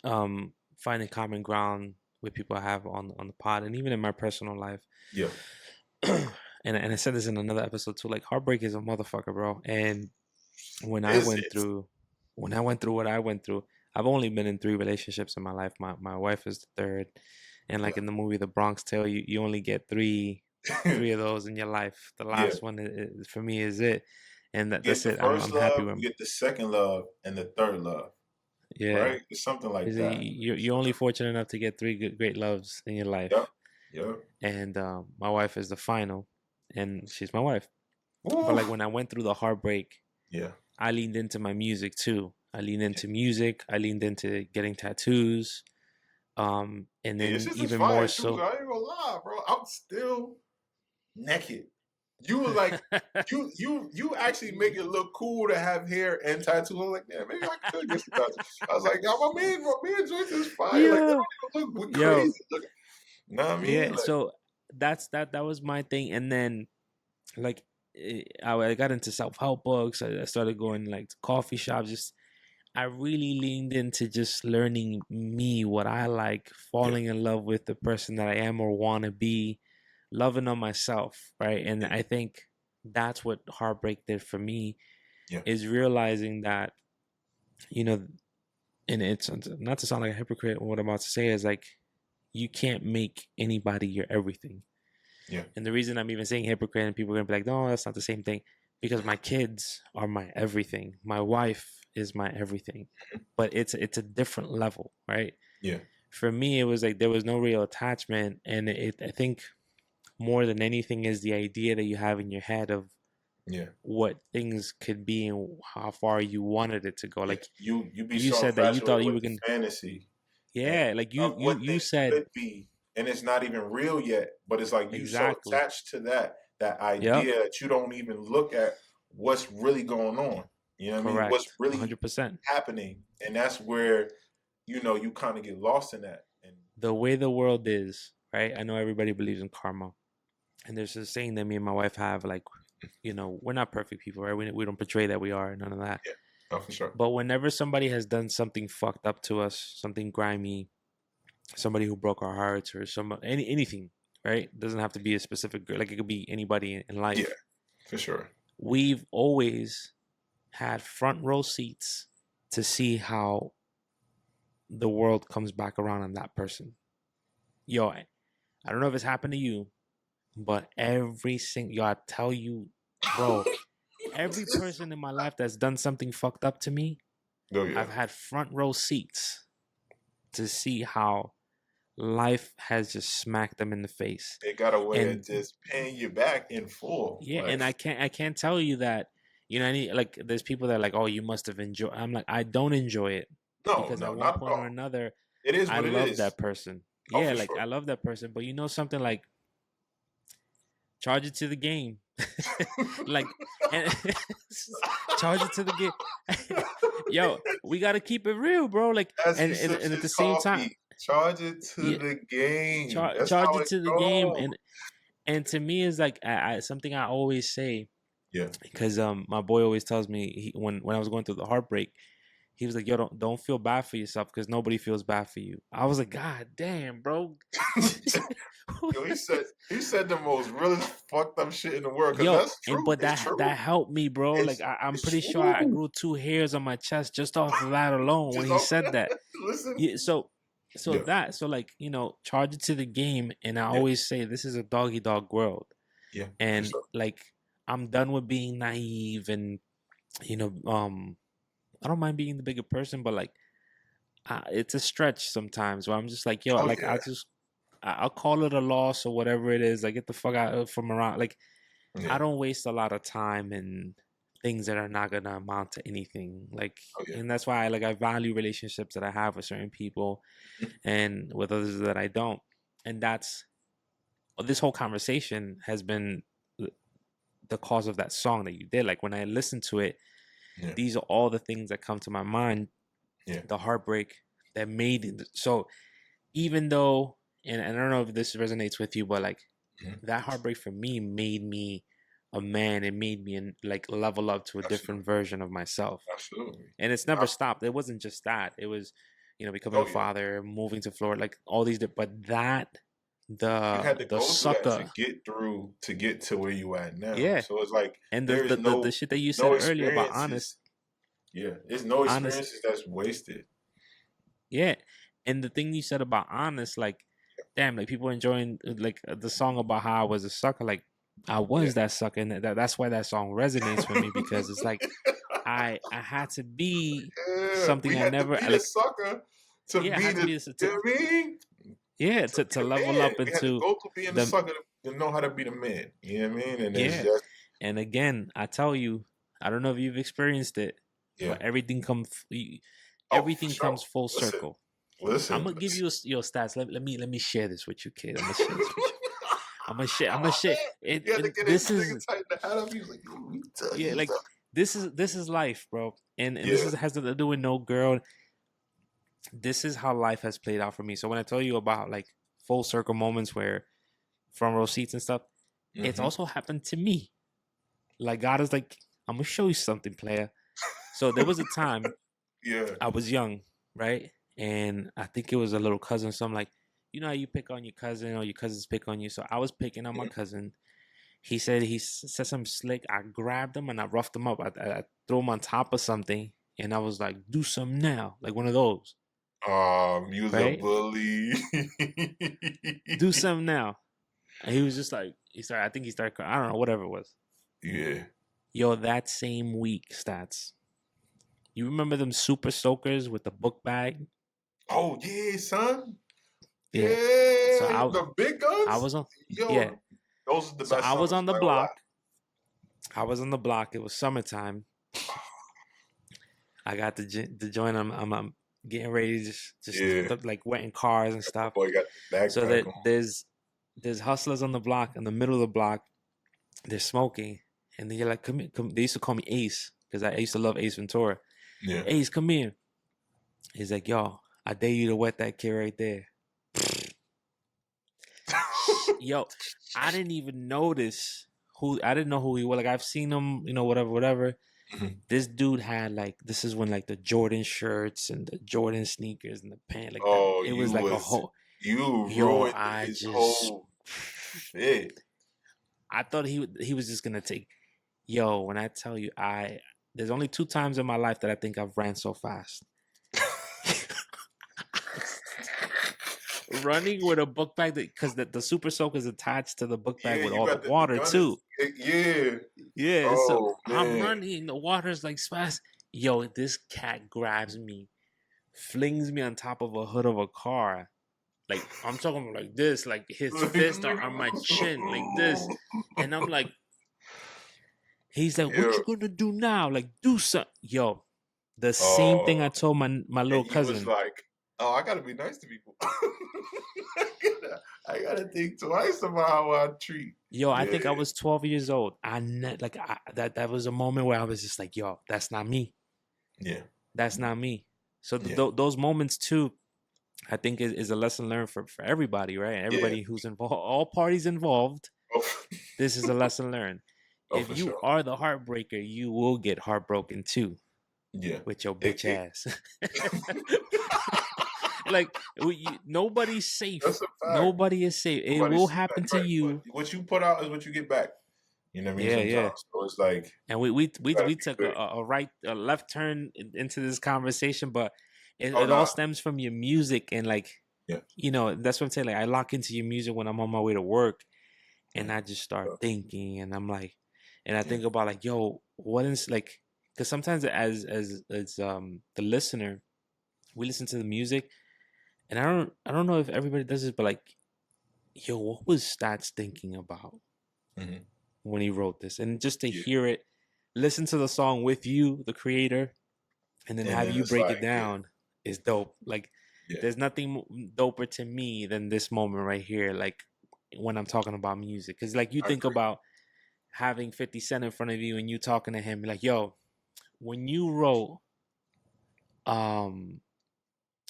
finding common ground with people I have on the pod and even in my personal life. Yeah. And I said this in another episode too, like heartbreak is a motherfucker, bro. And when I Is went it? through what I went through, I've only been in 3 relationships in my life. My wife is the third. And like Yeah. in the movie The Bronx Tale, you only get three of those in your life. The Yeah. last one for me is it. And You get that's the it. first I'm happy love, with you get the second love, and the third love. yeah. Right? It's something like Is that. you're only fortunate enough to get 3 great loves in your life. Yep. Yep. And my wife is the final, and she's my wife. Woo. But like when I went through the heartbreak, Yeah. I leaned into my music too. I leaned into music. I leaned into getting tattoos. And Yeah, then this shit is even fire more too. so. I ain't gonna lie, bro. I'm still naked. You were like, you actually make it look cool to have hair and tattoos. I was like, yeah, maybe I could get some tattoos. I was like, yo, my man Joyce is fire. Like, that Yo, don't even look yo, crazy. Look, you know what I mean? yeah. Like, So that was my thing. And then like I got into self-help books. I started going like to coffee shops. Just I really leaned into just learning me, what I like, yeah, falling in love with the person that I am or want to be, loving on myself, right? And yeah, I think that's what heartbreak did for me, yeah, is realizing that, you know, and it's not to sound like a hypocrite, what I'm about to say is like, you can't make anybody your everything. yeah, And the reason I'm even saying hypocrite and people are going to be like, no, that's not the same thing, because my kids are my everything. My wife is my everything, but it's a different level, right? yeah, For me, it was like there was no real attachment, and I think more than anything is the idea that you have in your head of yeah. what things could be and how far you wanted it to go. Like You be you so said that you thought infatuated you with were the gonna, fantasy and yeah, like of what you things said could be, and it's not even real yet. But it's like you so exactly. attached to that Yep, idea that you don't even look at what's really going on. You know what I mean? What's correct, really 100%. happening, and that's where you kind of get lost in that. And The way the world is, right? I know everybody believes in karma, and there's this saying that me and my wife have, like, we're not perfect people, right? We don't portray that we are, none of that. yeah, oh for sure. But whenever somebody has done something fucked up to us, something grimy, somebody who broke our hearts, or anything, right? It doesn't have to be a specific girl. Like it could be anybody in life. Yeah, for sure. We've always had front row seats to see how the world comes back around on that person. Yo, I don't know if it's happened to you, but I tell you, bro, every person in my life that's done something fucked up to me, Oh yeah, I've had front row seats to see how life has just smacked them in the face. they got a way And of just paying you back in full. yeah, Like, and I can't tell you that, like there's people that are like, oh, you must have enjoyed. I'm like, I don't enjoy it, no, because at no, one not at point or all. another, It is I what it love is. that person. Oh, Yeah, for like sure. I love that person. But you know something, like charge it to the game. Like, and charge it to the game. Yo, we gotta keep it real, bro. Like, As and, he and sips and at his the same time, coffee, charge it to yeah, the game. That's charge how it it to the game. goes. And to me is like something I always say, Yeah. because my boy always tells me, when I was going through the heartbreak, he was like, "Yo, don't feel bad for yourself, because nobody feels bad for you." I was like, "God damn, bro." Yo, he said the most realest fucked up shit in the world, because Yo, that's and true. but It's that true. helped me, bro. Like I'm It's pretty sure I true. grew 2 hairs on my chest just off of that alone when Just he said that. listen. Yeah, so Yeah. that so like, charge it to the game. And I Yeah. always say this is a doggy dog world, Yeah. For and sure. like I'm done with being naive, and you know um I don't mind being the bigger person, but like it's a stretch sometimes where I'm just like, yo, Oh like yeah. I'll call it a loss or whatever it is. Like, get the fuck out from around. Like, I Yeah. don't waste a lot of time in things that are not gonna amount to anything. Like, Oh yeah. and that's why I value relationships that I have with certain people Mhm. and with others that I don't. And that's this whole conversation has been the cause of that song that you did. Like, when I listen to it, Yeah. these are all the things that come to my mind. Yeah. The heartbreak that made it. So even though, and I don't know if this resonates with you, but like Mhm. that heartbreak for me made me a man. It made me like level up to a different version of myself. Absolutely. And it's never stopped. It wasn't just that. It was, becoming Oh a yeah. father, moving to Florida, like all these. But that You the had to the go through that to sucker, get through to get to where you at now. yeah. So it's like And there is the shit that you no said earlier about experiences. Yeah, there's no honest, experiences that's wasted. yeah. And the thing you said about honest, like, damn, like people enjoying like the song about how I was a sucker, like I was that sucker, and that's why that song resonates with me, because it's like I had to be Yeah, we something I had to never be the like. sucker to Yeah, I be had to the. be You know what I mean? yeah, To be to the level man. up We had to into go through being the the sucker to know how to be the man. You know what I mean? And it's yeah. just And again, I tell you, I don't know if you've experienced it, yeah. but everything Oh, for everything sure. comes full circle. I'm gonna give you your stats. Let me share this with you, kid. I'm gonna share this with you. I'm gonna share. I'm gonna share. You had to get This his nigga is, tighten the hat up. He was like, "Yo, let me tell yeah, you like something." this is life, bro. And this Yeah. has to do with no girl. This is how life has played out for me. So when I tell you about like full circle moments where front row seats and stuff, it's Mhm. also happened to me. Like God is like, I'm gonna show you something, player. So there was a time Yeah. I was young, right? And I think it was a little cousin. So I'm like, you know how you pick on your cousin or your cousins pick on you. So I was picking on my cousin. He said said something slick. I grabbed him and I roughed him up. I threw him on top of something, and I was like, "Do something now," like one of those, You was a right? bully. Do something now. And he was just like, I think he started crying. I don't know, whatever it was. Yeah. Yo, that same week, Stats. You remember them super soakers with the book bag? Oh yeah, son. Yeah. Yeah, So the big guns. I was on, yeah. Yo, those are the So best I was summers. on the Not gonna lie. block. I was on the block. It was summertime. I got the joint. I'm getting ready to just Yeah. like wetting cars and stuff. Boy, got the backpack So that on. there's hustlers on the block, in the middle of the block. They're smoking, and they're like, "Come here, come." They used to call me Ace because I used to love Ace Ventura. Yeah. Ace, come here. He's like, "Yo, I dare you to wet that kid right there." Yo, I didn't even notice I didn't know who he was. Like, I've seen him, whatever. Mhm. This dude had like, this is when like the Jordan shirts and the Jordan sneakers and the pant, like Oh, that. It was like a whole. You Yo, ruined I his just. whole fit. I thought he was just gonna take. Yo, when I tell you, there's only 2 times in my life that I think I've ran so fast. Running with a book bag, because the super soak is attached to the book bag with you all the got water gun too. Yeah. Yeah, so Oh I'm man. running, the water's like fast. Yo, this cat grabs me, flings me on top of a hood of a car. Like, I'm talking like this, like his fist on my chin, like this. And I'm like, he's like, "What you gonna do now? Like, do something." Yo, the same thing I told my little And you was cousin. like, Oh, I gotta be nice to people. I gotta think twice about how I treat. Yo, I Yeah, think I was 12 years old. That was a moment where I was just like, yo, that's not me. yeah, That's not me. So yeah, those moments too, I think is a lesson learned for everybody, right? yeah. Everybody who's involved, all parties involved. Oh, This is a lesson learned. oh, If for you sure. are the heartbreaker, you will get heartbroken too Yeah. with your It, bitch it, ass. Like nobody's safe. that's a fact. Nobody is safe. It Nobody's will seen that, happen to right? But you. what you put out is what you get back. You know what I mean? Yeah, yeah. Sometimes, so it's like And we you gotta be took clear. a left turn into this conversation, but Oh it all no, stems from your music and like yeah, that's what I'm saying. Like I lock into your music when I'm on my way to work, yeah, and I just start yeah, thinking, and I'm like, and I yeah. think about like, yo, what is like, because sometimes as the listener, we listen to the music, and I don't know if everybody does this, but like, yo, what was Stats thinking about Mhm. when he wrote this? And just to Yeah. hear it, listen to the song with you, the creator, and then And have then you it's break like, it down is dope. Like, yeah, there's nothing doper to me than this moment right here. Like when I'm talking about music, because like you I think agree. about having 50 Cent in front of you and you talking to him, like, yo, when you wrote, um,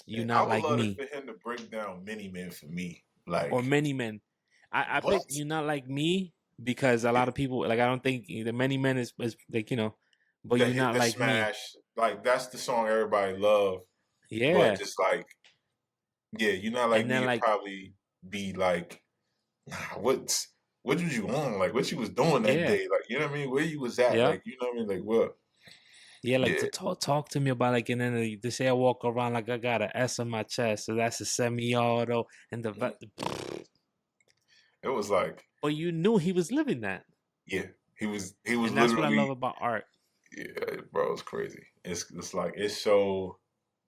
you And I not would like love me for him to break down Many Men for me. or Like, many men, I what? picked you not like me because a Yeah. lot of people like I don't think the many men is like but The you hit, not the like me, smash, like that's the song everybody love. But yeah, just like, yeah, you not like and then me. It like probably be like, nah, what was you on? Like, what you was doing that yeah. day? Like, you know what I mean? Where you was at? Yeah, Like, you know what I mean? Like, what? yeah, like to Yeah, talk to me about like, and then they say I walk around like I got an S on my chest, so that's a semi-auto, and mm. It was like, but you knew he was living that, yeah, he was and that's what I love literally, about art. yeah, bro, it's crazy. It's like it's so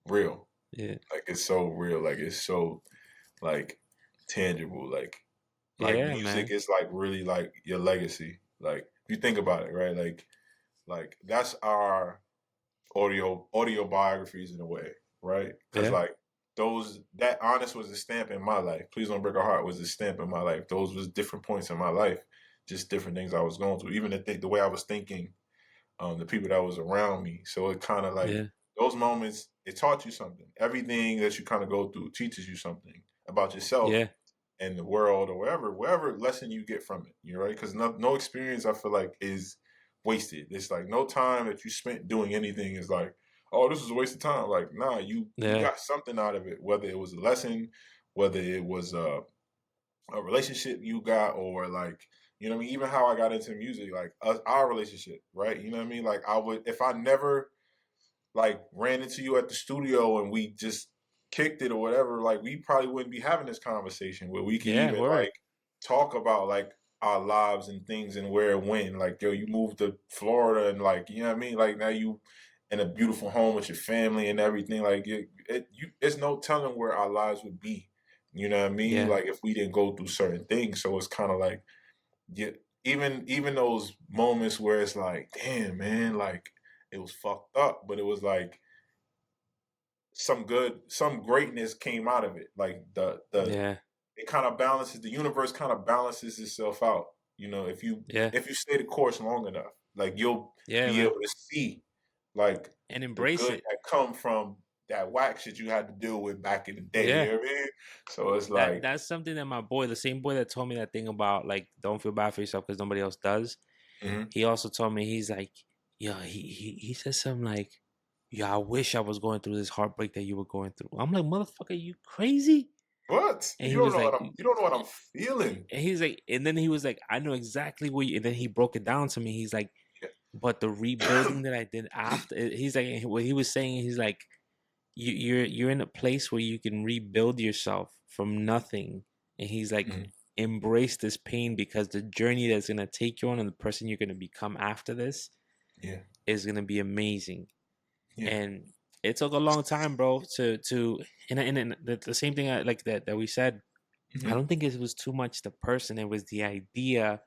real. Yeah, Like it's so real. Like it's so like tangible. Like yeah, music man. is like really like your legacy. Like if you think about it, right? Like that's our audio biographies in a way, right? Because Yeah, like those that honest was a stamp in my life. Please don't break our heart was a stamp in my life. Those was different points in my life, just different things I was going through. Even the way I was thinking, the people that was around me. So it kind of like yeah, those moments. It taught you something. Everything that you kind of go through teaches you something about yourself yeah, and the world or wherever lesson you get from it. You know, right? Because no experience I feel like is wasted. It's like no time that you spent doing anything is like, oh, this is a waste of time. Like, nah, you yeah, got something out of it. Whether it was a lesson, whether it was a relationship you got, or like, you know what I mean. Even how I got into music, like our relationship, right? You know what I mean. Like I would if I never like ran into you at the studio and we just kicked it or whatever, like we probably wouldn't be having this conversation where we could yeah. even Word. like talk about like our lives and things and where it went. Like, yo, you moved to Florida and like, you know what I mean? Like now you in a beautiful home with your family and everything. Like it's no telling where our lives would be. You know what I mean? Yeah, Like if we didn't go through certain things. So it's kind of like, yeah, even those moments where it's like, damn, man, like it was fucked up, but it was like some greatness came out of it. Like the yeah, it kind of balances the universe kind of balances itself out. You know, yeah, if you stay the course long enough, like you'll yeah, be man. able to see like And the embrace good it. that come from that whack shit you had to deal with back in the day. You Yeah. know what I mean? So it's That like, that's something that my boy, the same boy that told me that thing about like don't feel bad for yourself because nobody else does. mhm. He also told me he's like, yeah, he said something like, yeah, I wish I was going through this heartbreak that you were going through. I'm like, motherfucker, you crazy? What? And he was like, and You don't know what I'm feeling. he's like, and then he was like, I know exactly what you, and then he broke it down to me. He's like, but the rebuilding that I did after, he's like, what he was saying, he's like, you're in a place where you can rebuild yourself from nothing. And he's like, Mhm. embrace this pain because the journey that's gonna take you on and the person you're gonna become after this Yeah. is gonna be amazing. Yeah. And it took a long time, bro, to and the same thing like that we said. I Mhm. don't think it was too much the person; it was the idea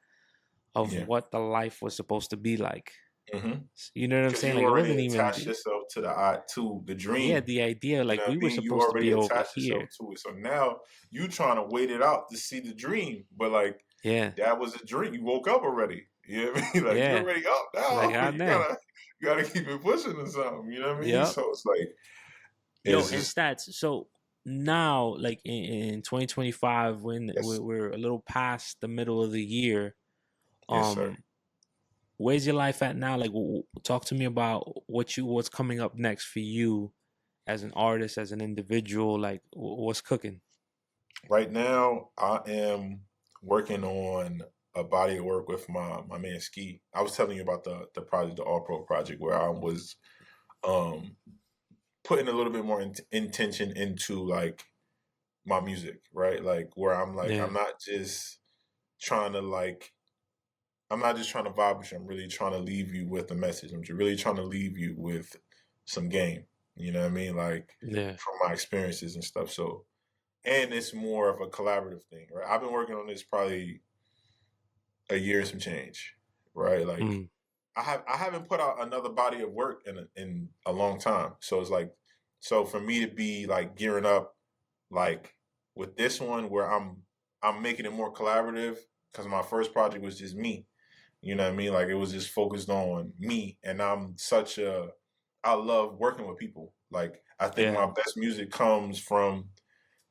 of Yeah. what the life was supposed to be like. Mm-hmm. You know what I'm Because saying? you Like it already wasn't even attached yourself to the yeah, dream. the idea You like know what we I were mean? You supposed to already be over attached yourself here. to it. So now you trying to wait it out to see the dream. But like Yeah. that was a dream. You woke up already. You know what I mean? Like you're Yeah. already up Like now. how now? You gotta keep it pushing or something. You know what I mean? Yep. So it's like Yo, it's and just Stats. So now, like in 2025, when yes, we're a little past the middle of the year, yes, sir. um, where's your life at now? Like, talk to me about what's coming up next for you as an artist, as an individual. Like, what's cooking? Right now I am working on a body of work with my man Ski. I was telling you about the project, the All Pro project, where I was um putting a little bit more intention into like my music, right? Like where I'm like Yeah. trying to like I'm not just trying to vibe with you. I'm really trying to leave you with a message. I'm just really trying to leave you with some game. You know what I mean? Like Yeah. from my experiences and stuff. So and it's more of a collaborative thing, right? I've been working on this probably a year and some change, right? Like Mm. I haven't put out another body of work in a long time. So it's like so for me to be like gearing up like with this one where I'm making it more collaborative because my first project was just me. You know what I mean? Like it was just focused on me and I love working with people. Like I think Yeah. my best music comes from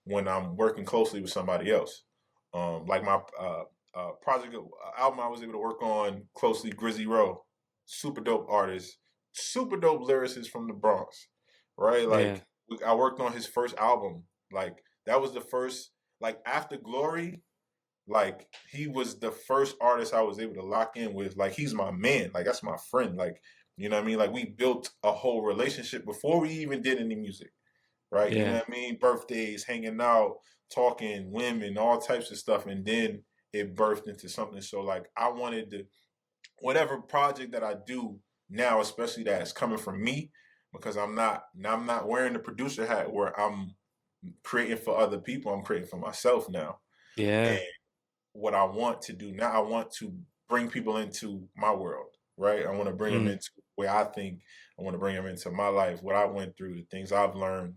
when I'm working closely with somebody else. Like my project album I was able to work on closely, Grizzy Rowe, super dope artist, super dope lyricist from the Bronx, right? Yeah. Like I worked on his first album. Like that was the first, like after Glory, like he was the first artist I was able to lock in with. Like he's my man. Like that's my friend. Like you know what I mean? Like we built a whole relationship before we even did any music, right? You know Yeah. what I mean? Birthdays, hanging out, talking, women, all types of stuff, and then it birthed into something. So like I wanted to whatever project that I do now, especially that is coming from me, because I'm not wearing the producer hat where I'm creating for other people. I'm creating for myself now. And Yeah. what I want to do now, I want to bring people into my world, right? I want to bring them Mm. into where I think I want to bring them into my life, what I went through, the things I've learned,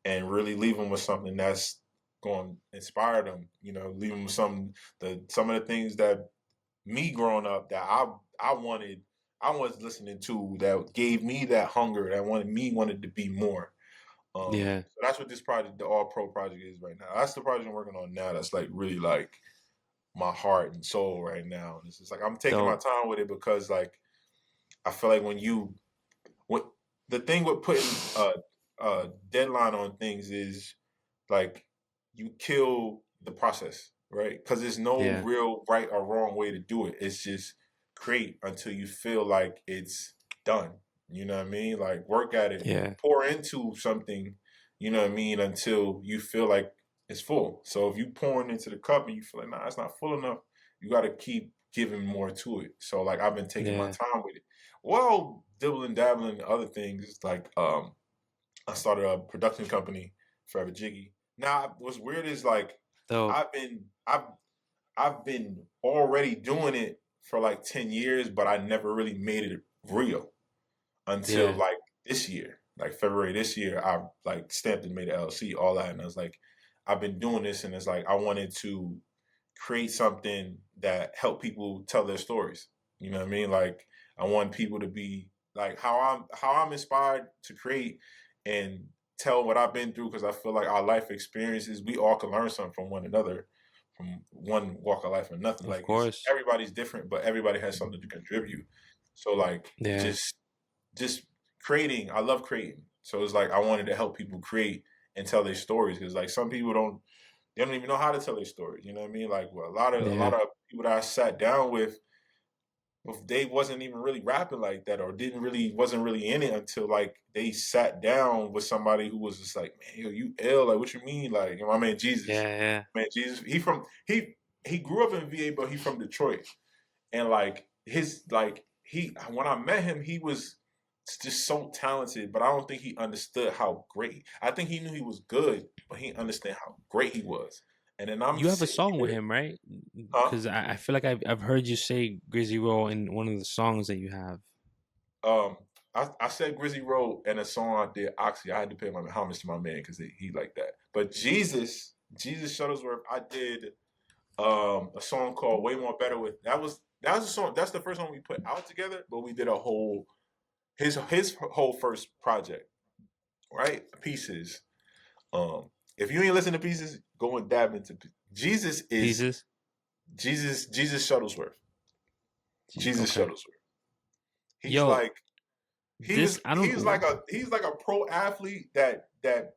and really leave them with something that's going to inspire them. You know, leave them with some of the things that me growing up that I was listening to that gave me that hunger that wanted to be more. Yeah. So that's what this project, the All Pro project, is right now. That's the project I'm working on now. That's like really like my heart and soul right now. And it's just like I'm taking my Dope. time with it because like I feel like what the thing with putting a deadline on things is like you kill the process, right? Because there's no Yeah. real right or wrong way to do it. It's just create until you feel like it's done. You know what I mean? Like work at it, Yeah. pour into something, you know what I mean, until you feel like it's full. So if you pouring into the cup and you feel like, nah, it's not full enough, you got to keep giving more to it. So like I've been taking my Yeah. time with it. Well, dibbling, dabbling, other things like I started a production company, Forever Jiggy. Now, what's weird is like Dope. I've been I've I've been already doing it for like 10 years, but I never really made it real until Yeah. like this year, like February this year. I like stamped and made an LLC, all that, and I was like, I've been doing this, and it's like I wanted to create something that help people tell their stories. You know what I mean? Like I want people to be like how I'm inspired to create and tell what I've been through because I feel like our life experiences we all can learn something from one another, from one walk of life or nothing. Of Like it's course. everybody's different, but everybody has something to contribute. So like Yeah. just creating. I love creating. So it's like I wanted to help people create and tell their stories because like some people they don't even know how to tell their stories. You know what I mean? Like well, a lot Yeah. of people that I sat down with, if they wasn't even really rapping like that or wasn't really in it until like they sat down with somebody who was just like, man, yo, you ill? Like, what you mean? Like, you know, my man Jesus, Yeah. Yeah. man, Jesus, he grew up in VA, but he from Detroit, and like his like he when I met him, he was just so talented, but I don't think he understood how great. I think he knew he was good, but he understand how great he was. And then I'm You have a sitting song with here, him, right? huh? Because I feel like I've heard you say Grizzy Roll in one of the songs that you have. um, I said Grizzly Road and a song I did Oxy. I had to pay my homage to my man because he liked that. But Jesus Shuttlesworth, I did a song called Way More Better with that was a song. That's the first one we put out together, but we did a whole his whole first project, right? Pieces. If you ain't listen to Pieces, go and dab into Jesus is Jesus Shuttlesworth. Jesus Okay. Shuttlesworth. He's like he's like a pro athlete that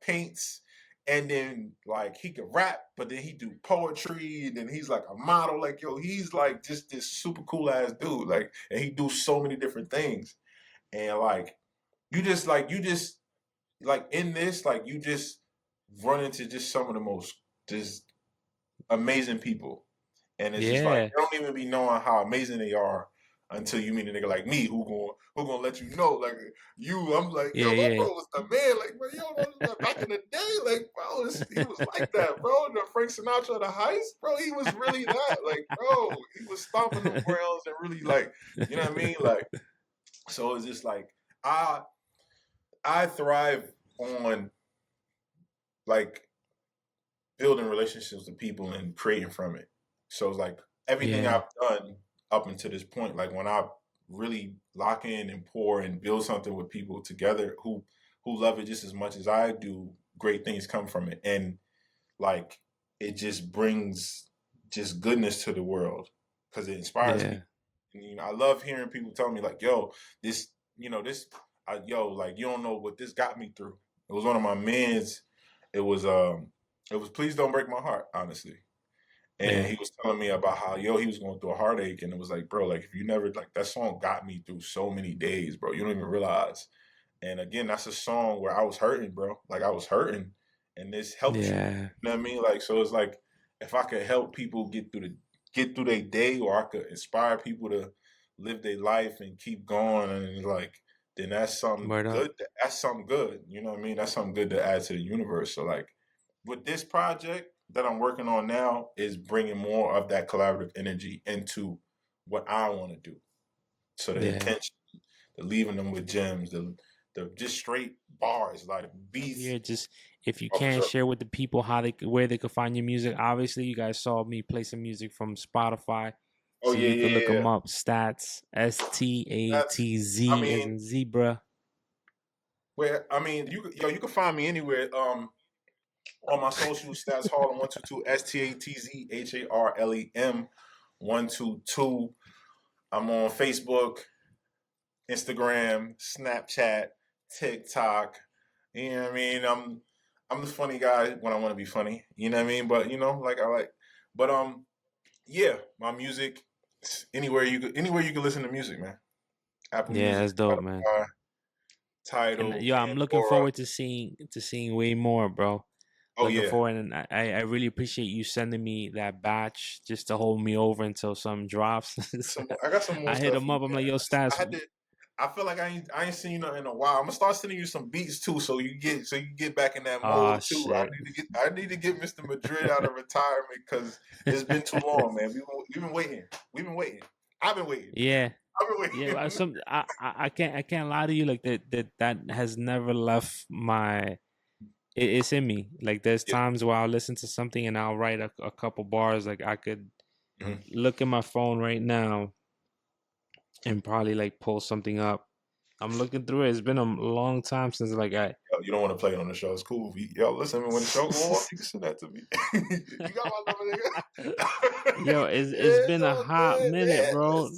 paints, and then like he can rap, but then he do poetry, and then he's like a model. Like yo, he's like just this super cool ass dude. Like, and he do so many different things, and like you just like in this like you just run into just some of the most just amazing people, and it's just like you don't even be knowing how amazing they are until you meet a nigga like me who gonna let you know like you. I'm like yo, my bro was the man. Like bro, yo, back in the day, like bro, he was like that, bro. The Frank Sinatra of the heist, bro. He was really that, like bro. He was stomping the grounds and really like, you know what I mean, like. So it's just like I thrive on like building relationships with people and creating from it. So it's like everything I've done up until this point, like when I really lock in and pour and build something with people together who love it just as much as I do, great things come from it. And like it just brings just goodness to the world because it inspires me. And, you know, I love hearing people tell me like, yo, this, you know, this, like you don't know what this got me through. It was one of my mans. It was Please Don't Break My Heart, honestly. And he was telling me about how, he was going through a heartache. And it was like, bro, like, if you never, like, that song got me through so many days, bro. You don't even realize. And again, that's a song where I was hurting, bro. Like, I was hurting. And this helps you. You know what I mean? Like, so it's like, if I could help people get through their day, or I could inspire people to live their life and keep going, and like, then that's something good. That's something good. You know what I mean? That's something good to add to the universe. So like, with this project that I'm working on now is bringing more of that collaborative energy into what I want to do. So the intention, the leaving them with gems, the just straight bars, like beats. Yeah, just if you can share with the people where they could find your music. Obviously, you guys saw me play some music from Spotify. Oh so you can look them up. Statz, Statz, as in zebra. Where I mean, you can find me anywhere. On my social, Statz Harlem 122, Statz Harlem 122. I'm on Facebook, Instagram, Snapchat, TikTok. You know what I mean? I'm the funny guy when I want to be funny. You know what I mean? But you know, like I like. But my music. Anywhere you can listen to music, man. Apple Music, that's dope, man. Tidal. And, I'm looking forward to seeing way more, bro. Looking forward, and I really appreciate you sending me that batch just to hold me over until something drops. I got some more. I hit him up. I'm like, yo, Statz. I feel like I ain't seen you in a while. I'm gonna start sending you some beats too, so you get back in that mode too. Shit. I need to get Mr. Madrid out of retirement because it's been too long, man. We've been waiting. I've been waiting. Yeah. I can't lie to you. Like that has never left my. It's in me. Like there's times where I'll listen to something and I'll write a couple bars. Like I could look at my phone right now and probably like pull something up. I'm looking through it. It's been a long time since like I. You don't want to play it on the show. It's cool. Yo, listen, when the show goes on, you can send that to me. You got my number, nigga. Yo, it's been a hot minute, bro.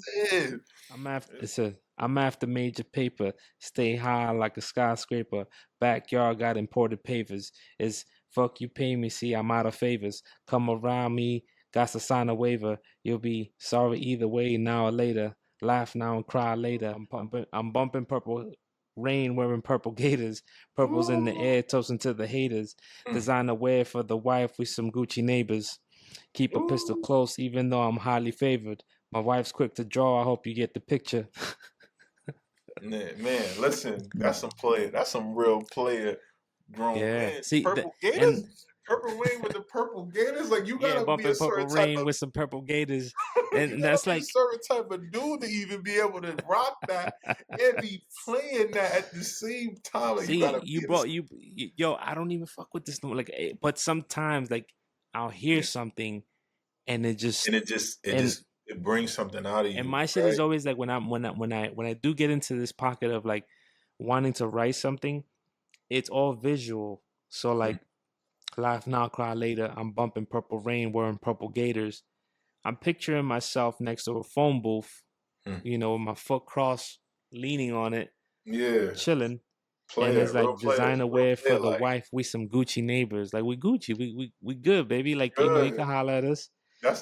I'm after major paper. Stay high like a skyscraper. Backyard got imported pavers. It's fuck you pay me. See, I'm out of favors. Come around me. Got to sign a waiver. You'll be sorry either way now or later. Laugh now and cry later. I'm bumping purple rain wearing purple gators. Purple's in the air toasting to the haters. Designer wear for the wife with some Gucci neighbors. Keep a pistol close even though I'm highly favored. My wife's quick to draw. I hope you get the picture. Man, listen, that's some real player grown man. See, Purple Gators? Purple Rain with the purple gators. Like, you Yeah, gotta be a bumping Purple certain type Rain of with some purple gators, you and gotta that's be a like, certain type of dude to even be able to rock that and be playing that at the same time. Like, you see, gotta be you in this. brought yo. I don't even fuck with this no, like, but sometimes like I'll hear Yeah. something, and it just And it and just it brings something out of and you, my shit is right? always like when I do get into this pocket of like wanting to write something, it's all visual. So Mm. like laugh now, cry later. I'm bumping Purple Rain, wearing purple gators. I'm picturing myself next to a phone booth, Mm. with my foot crossed, leaning on it, Yeah. chilling. And Player, it's real like player, designer real wear for player the like. wife. We some Gucci neighbors. Like we Gucci. We good, baby. Like, you Good. can holler at us.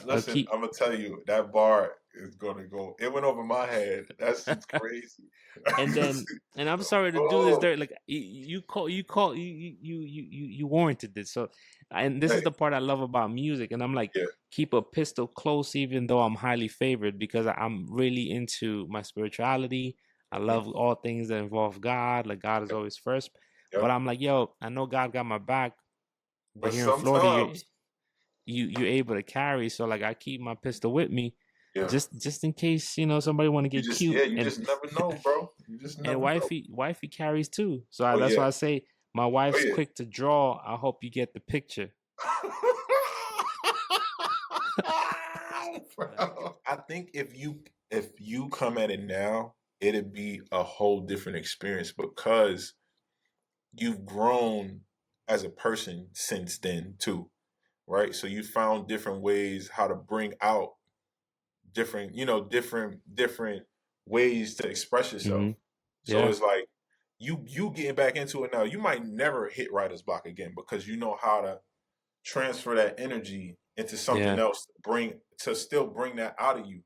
Listen, Keep I'm gonna tell you, that bar is gonna go. It went over my head. That's just crazy. and then and I'm sorry to do this Oh, dirt. Like you warranted this. So, and this is hey, the part I love about music. And I'm like, yeah, keep a pistol close, even though I'm highly favored, because I'm really into my spirituality. I mm, love all things that involve God. Like God is yep, always first. But yep. I'm like, yo, I know God got my back. But But here in Florida, sometimes, you're able to carry. So like I keep my pistol with me, yeah, just in case somebody want to get cute. you And just never know, bro. You just and never know. wifey carries too. So Oh that's yeah, why I say my oh wife's yeah. quick to draw. I hope you get the picture. Bro, I think if you come at it now, it'd be a whole different experience because you've grown as a person since then too, right? So you found different ways how to bring out different, different ways to express yourself. Hmm. So Yeah, it's like you getting back into it now. You might never hit writer's block again because you know how to transfer that energy into something yeah, else, to still bring that out of you.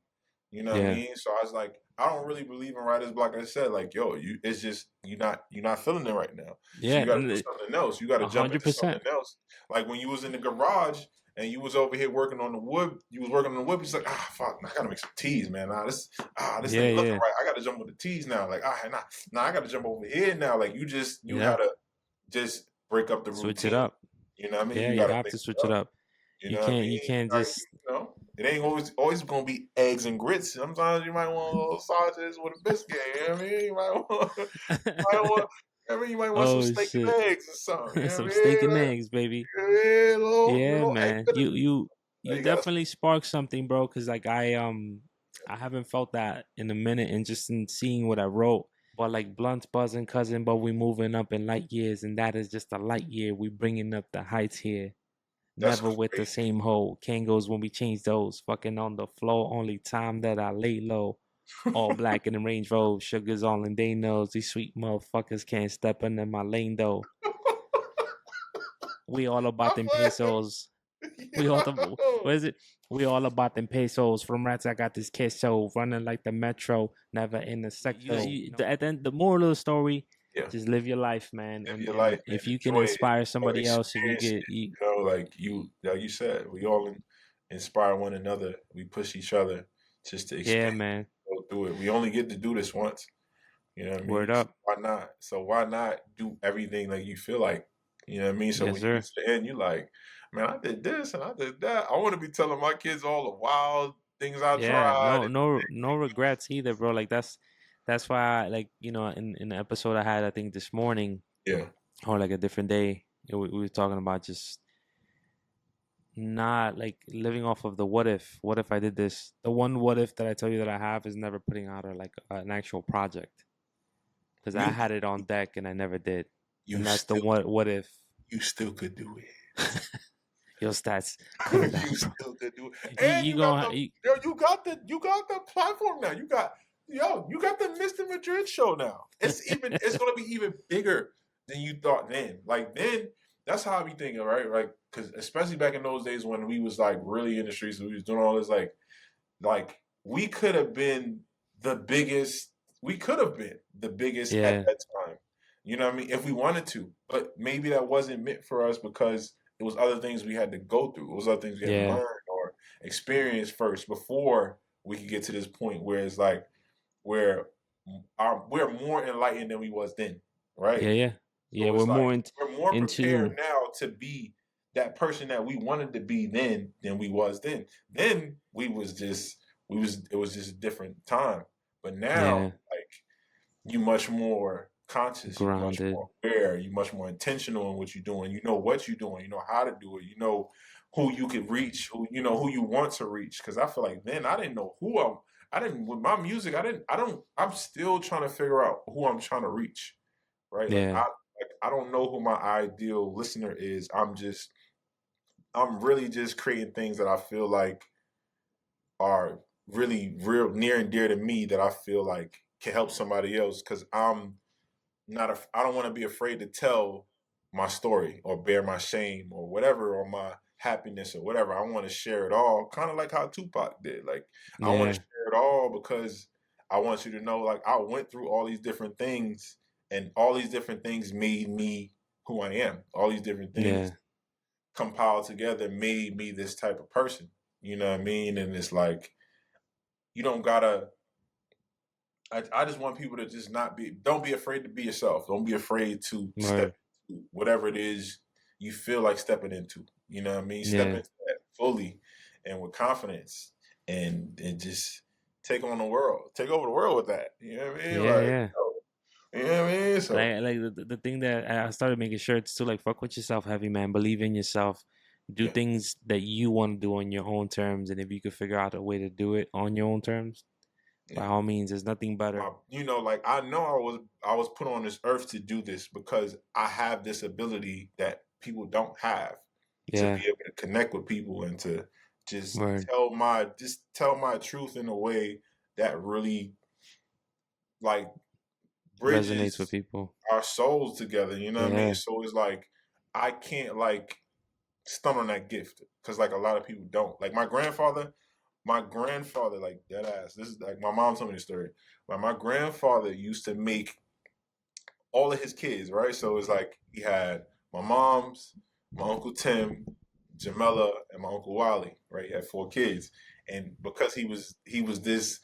You know what I yeah, mean? So I was like, I don't really believe in writer's block. Like I said, like, yo, it's just you're not feeling it right now. So yeah. you got to And do something else. You got to jump into something 100%. else. Like when you was in the garage and you was over here working on the wood, you was working on the wood. He's like, fuck, I gotta make some teas, man. This Yeah, ain't looking yeah, right. I gotta jump with the teas now. Like, I gotta jump over here now. Like you yeah. gotta just break up the Switch it routine. up. You know what I mean? Yeah, You you gotta have mix to it switch it up. up. You know what I mean? You can't Like, just. it ain't always gonna be eggs and grits. Sometimes you might want a little sausages with a biscuit. You know what I mean? You might want, you might want some Oh steak shit. and eggs or something. You know what Some I steak and mean? eggs, baby. Yeah, Yeah, little egg man. bit of, You you got definitely sparked something, bro. Cause like I haven't felt that in a minute, and just in seeing what I wrote. But like blunts buzzing, cousin, but we moving up in light years, and that is just a light year. We bringing up the heights here. that's Never with the crazy. same hoe. Kangos when we change those. Fucking on the floor. Only time that I lay low. All black in the Range Rover. Sugars all in they nose. These sweet motherfuckers can't step into my lane though. We all about I them feel pesos. We all the yo. what is it? We all about them pesos. From rats, I got this queso running like the metro, never in the sector. At the end, the moral of the story, Yeah, just live your life, man. live your And life, man. if you can Enjoy it. inspire somebody else, and you Experience get it. Like you said, we all inspire one another. We push each other just to yeah, expand, man. go through it. We only get to do this once. You know what I mean? Word So up, why not? So why not do everything like you feel like? You know what I mean? So yes, when you get sir. to the end, you like, man, I did this and I did that. I want to be telling my kids all the wild things I Yeah, tried. no regrets either, bro. Like that's why, like in the episode I had, I think this morning Yeah. or like a different day, we were talking about just not like living off of the what if I did this. The one what if that I tell you that I have is never putting out an actual project, because I You had it on deck and I never did. you And that's the still what if. you still could do it. Yo, Stats, cut it You out, bro. still could do it. You And you you got gonna the yo, you got the platform now. You got the Mr. Madrid show now. It's gonna be even bigger than you thought then. Like then, that's how I be thinking, right? Like, cause especially back in those days when we was like really in the streets, we was doing all this like we could have been the biggest. We could have been the biggest at yeah that time. You know what I mean? If we wanted to, but maybe that wasn't meant for us because it was other things we had to go through. It was other things we had to yeah learn or experience first before we could get to this point where it's like where we're more enlightened than we was then, right? yeah yeah yeah. So We're it's like more we're more in prepared tune. now to be that person that we wanted to be then than we was then. Then it was just a different time. But now, Yeah. like, you much more conscious, you much Grounded. more aware, you much more intentional in what you're doing. You know what you're doing, you know how to do it, you know who you could reach, who you know who you want to reach. Because I feel like then I didn't know who I didn't with my music. I'm still trying to figure out who I'm trying to reach. Right? Yeah. Like I don't know who my ideal listener is. I'm really just creating things that I feel like are really real near and dear to me that I feel like can help somebody else because I don't want to be afraid to tell my story or bear my shame or whatever or my happiness or whatever. I want to share it all, kind of like how Tupac did. Like I want to Yeah. share it all because I want you to know like I went through all these different things and all these different things made me who I am. All these different things Yeah. compiled together made me this type of person. You know what I mean? And it's like you don't gotta I just want people to just don't be afraid to be yourself. Don't be afraid to step Word. into whatever it is you feel like stepping into. You know what I mean? Step Yeah. into that fully and with confidence and just take on the world. Take over the world with that. You know what I mean? Yeah. Like, Yeah. you know what I mean? So, Like the thing that I started making shirts too, like fuck with yourself, heavy man. Believe in yourself. Do yeah. things that you want to do on your own terms, and if you could figure out a way to do it on your own terms, by Yeah. all means, there's nothing better. Like I know I was put on this earth to do this because I have this ability that people don't have to be Yeah. able to connect with people and to just Word. tell my truth in a way that really like Resonates with bridges people. our souls together. You know what I mean? Yeah. So it's like I can't like stunt on that gift because like a lot of people don't. Like my grandfather, like dead ass. This is like my mom told me the story. But my grandfather used to make all of his kids, right? So it's like he had my mom's, my uncle Tim, Jamela, and my uncle Wally, right? He had 4 kids. And because he was this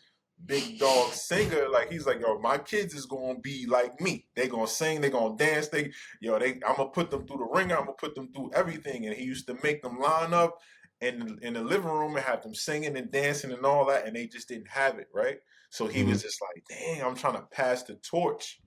big dog singer, like he's like, yo, my kids is gonna be like me. They gonna sing, they gonna dance, I'm gonna put them through the ringer, I'm gonna put them through everything. And he used to make them line up in the living room and have them singing and dancing and all that, and they just didn't have it, right? So he Hmm. was just like, dang, I'm trying to pass the torch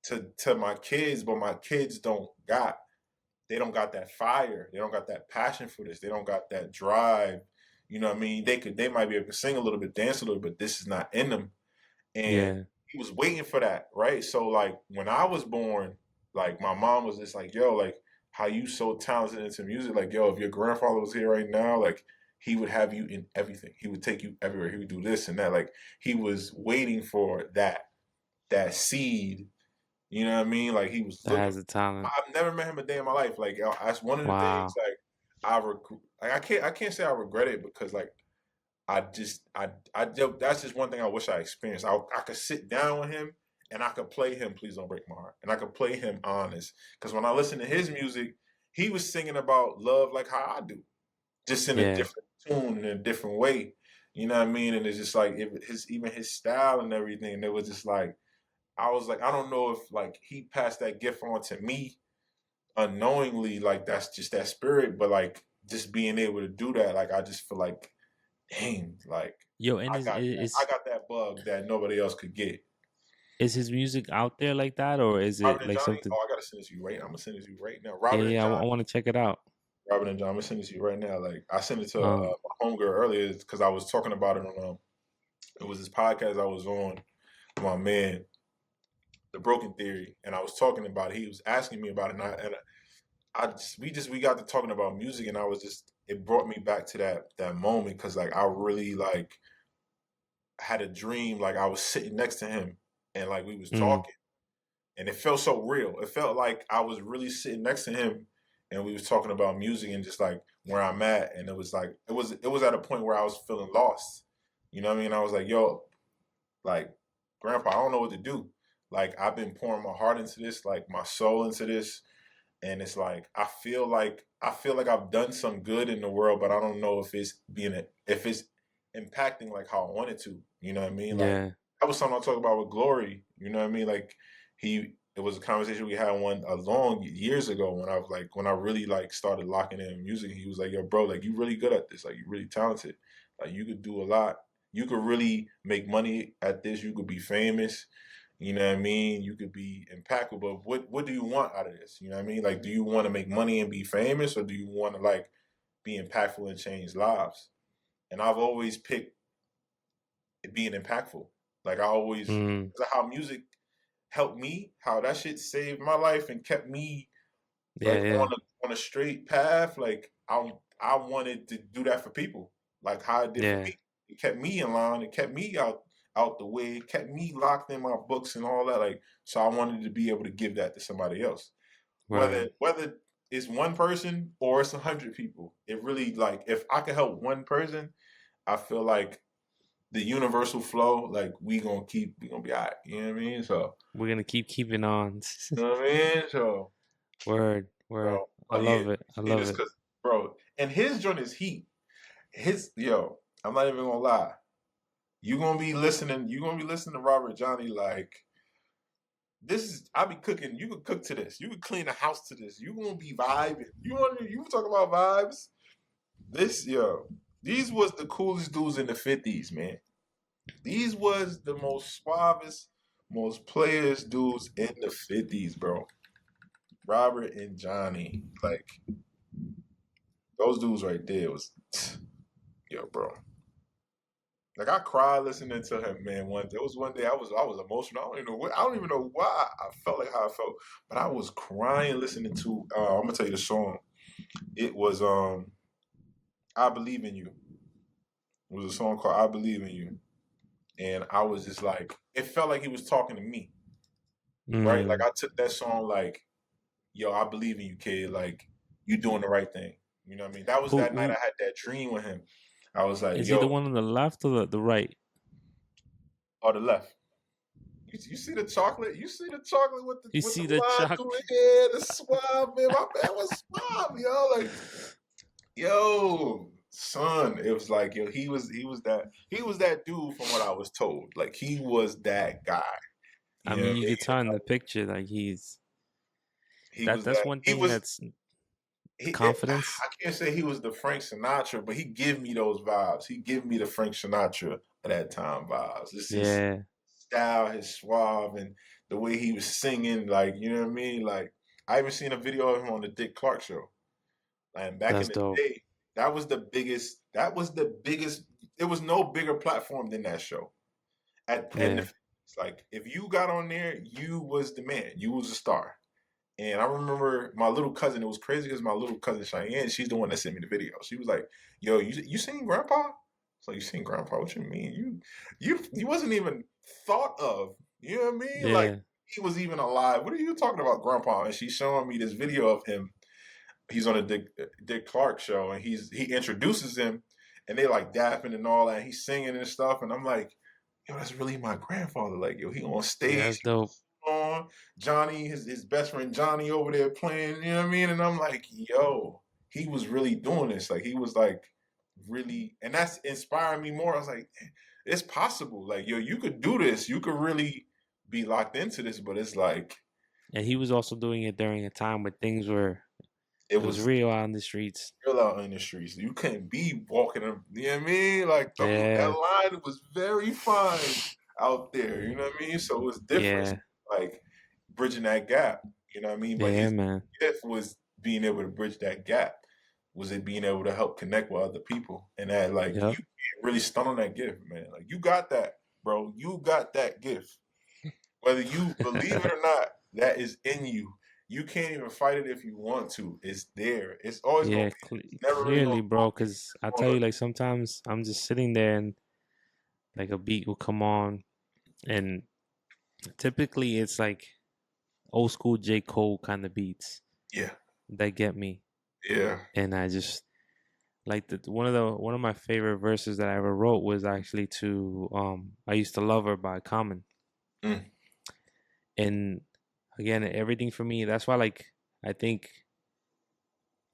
to my kids, but my kids they don't got that fire. They don't got that passion for this. They don't got that drive. You know what I mean? They might be able to sing a little bit, dance a little bit. This is not in them. And Yeah. he was waiting for that, right? So like when I was born, like my mom was just like, yo, like how you so talented into music? Like, yo, if your grandfather was here right now, like he would have you in everything. He would take you everywhere. He would do this and that. Like he was waiting for that seed. You know what I mean? Like he was That looking. has the talent. I've never met him a day in my life. Like that's one of the things. Wow. Like I can't say I regret it because like that's just one thing I wish I experienced. I could sit down with him and I could play him Please Don't Break My Heart and I could play him Honest because when I listen to his music, he was singing about love like how I do, just in a Yeah. different tune in a different way. You know what I mean? And it's just like even his style and everything. It was just like I was like I don't know if like he passed that gift on to me unknowingly, like that's just that spirit, but like just being able to do that, like I just feel like, dang, like Yo, and I got that bug that nobody else could get. is his music out there like that, or is Robin it and like Johnny, something? oh, I gotta send this to you right now. I'm gonna send this to you right now. Yeah, yeah. I want to check it out. Robin and John, I'm gonna send this to you right now. Like I sent it to Um. my homegirl earlier because I was talking about it on it was this podcast I was on with my man, The Broken Theory, and I was talking about it. He was asking me about it, and we got to talking about music, and I was just it brought me back to that moment because like I really like had a dream, like I was sitting next to him and like we was Mm, talking, and it felt so real. It felt like I was really sitting next to him, and we was talking about music and just like where I'm at, and it was like it was at a point where I was feeling lost. You know what I mean? I was like, yo, like Grandpa, I don't know what to do. Like I've been pouring my heart into this, like my soul into this, and it's like I feel like I've done some good in the world, but I don't know if if it's impacting like how I wanted to. You know what I mean? Like yeah. that was something I talk about with Glory. You know what I mean? Like it was a conversation we had one a long years ago when I really like started locking in music. He was like, "Yo, bro, like you really good at this. Like you really talented. Like you could do a lot. You could really make money at this. You could be famous. You know what I mean? You could be impactful. But what do you want out of this? You know what I mean? Like, do you want to make money and be famous, or do you want to like be impactful and change lives?" And I've always picked being impactful. Like I always, Mm. how music helped me, how that shit saved my life and kept me Yeah, like yeah, on a straight path. Like I wanted to do that for people, like how it did for yeah. me. It kept me in line. It kept me out the way. It kept me locked in my books and all that. Like so, I wanted to be able to give that to somebody else, Right. whether it's one person or it's 100 people. It really like if I could help one person, I feel like the universal flow, like we gonna be all right. You know what I mean? So We're gonna keeping on. you know what I mean? So Word, word. I yeah, love it. I see love this it. because bro, and his joint is heat. His yo, I'm not even gonna lie. You gonna be listening. You gonna be listening to Robert Johnny like this is. I be cooking. You could cook to this. You could clean the house to this. You gonna be vibing. You talk about vibes. This yo, these was the coolest dudes in the '50s, man. These was the most suavest, most players dudes in the '50s, bro. Robert and Johnny, like those dudes right there was, yo, bro. Like I cried listening to him, man. There was one day I was emotional. I don't even know why I felt like how I felt, but I was crying listening to. I'm gonna tell you the song. It was "I Believe in You." It was a song called "I Believe in You," and I was just like, it felt like he was talking to me, right? Like Mm. I took that song like, yo, I believe in you, kid. Like you doing the right thing. You know what I mean? That was that night I Who had that dream with him. I was like, is he? The yo, one on the left or the right? or the left. You see the chocolate? You see the chocolate You with the see the line chalk? through the hair, the suave, man. My man was suave, yo. Like, yo, son. It was like, yo, he was that dude from what I was told. Like he was that guy. I You know mean, what I you mean? could tell in the picture like He was that's that one he thing was that's he it, confidence. I can't say he was the Frank Sinatra, but he give me those vibes. He give me the Frank Sinatra of that time vibes. It's his Yeah, style, his suave, and the way he was singing. Like you know what I mean? Like I even seen a video of him on the Dick Clark show. And back in that's the dope. day, that was the biggest. That was the biggest. There was no bigger platform than that show. Yeah, Like if you got on there, you was the man. You was a star. And I remember my little cousin. It was crazy because my little cousin Cheyenne, she's the one that sent me the video. She was like, "Yo, you seen Grandpa?" It's like you seen Grandpa? What you mean? You wasn't even thought of. You know what I mean? Like yeah. he was even alive. What are you talking about, Grandpa? And she's showing me this video of him. He's on a Dick Clark show, and he introduces him, and they like dapping and all that. And he's singing and stuff, and I'm like, "Yo, that's really my grandfather." Like, yo, he on Yeah, stage that's dope. on Johnny, his best friend Johnny over there playing, you know what I mean? And I'm like, yo, he was really doing this. Like he was like really, and that's inspiring me more. I was like, it's possible. Like, yo, you could do this. You could really be locked into this, but it's like And he was also doing it during a time when things were it it was was real out in the streets. real out in the streets. You couldn't be walking, you know what I mean? Like that Yeah, line was very fine out there, you know what I mean? So it was different. yeah, Like bridging that gap, you know what I mean? But yeah, his man. gift was being able to bridge that gap. Was it being able to help connect with other people? And that like you Yep. can't really stun on that gift, man. Like you got that, bro. You got that gift. Whether you believe it or not, that is in you. You can't even fight it if you want to. It's there. It's always gonna Yeah, be there. It's never really clearly, gonna bro. Cause I go tell away. you, like sometimes I'm just sitting there and like a beat will come on, and typically it's like old school J. Cole kind of beats Yeah, that get me, yeah. and I just like one of my favorite verses that I ever wrote was actually to I used to love her by Common, Mm, and again everything for me. That's why like I think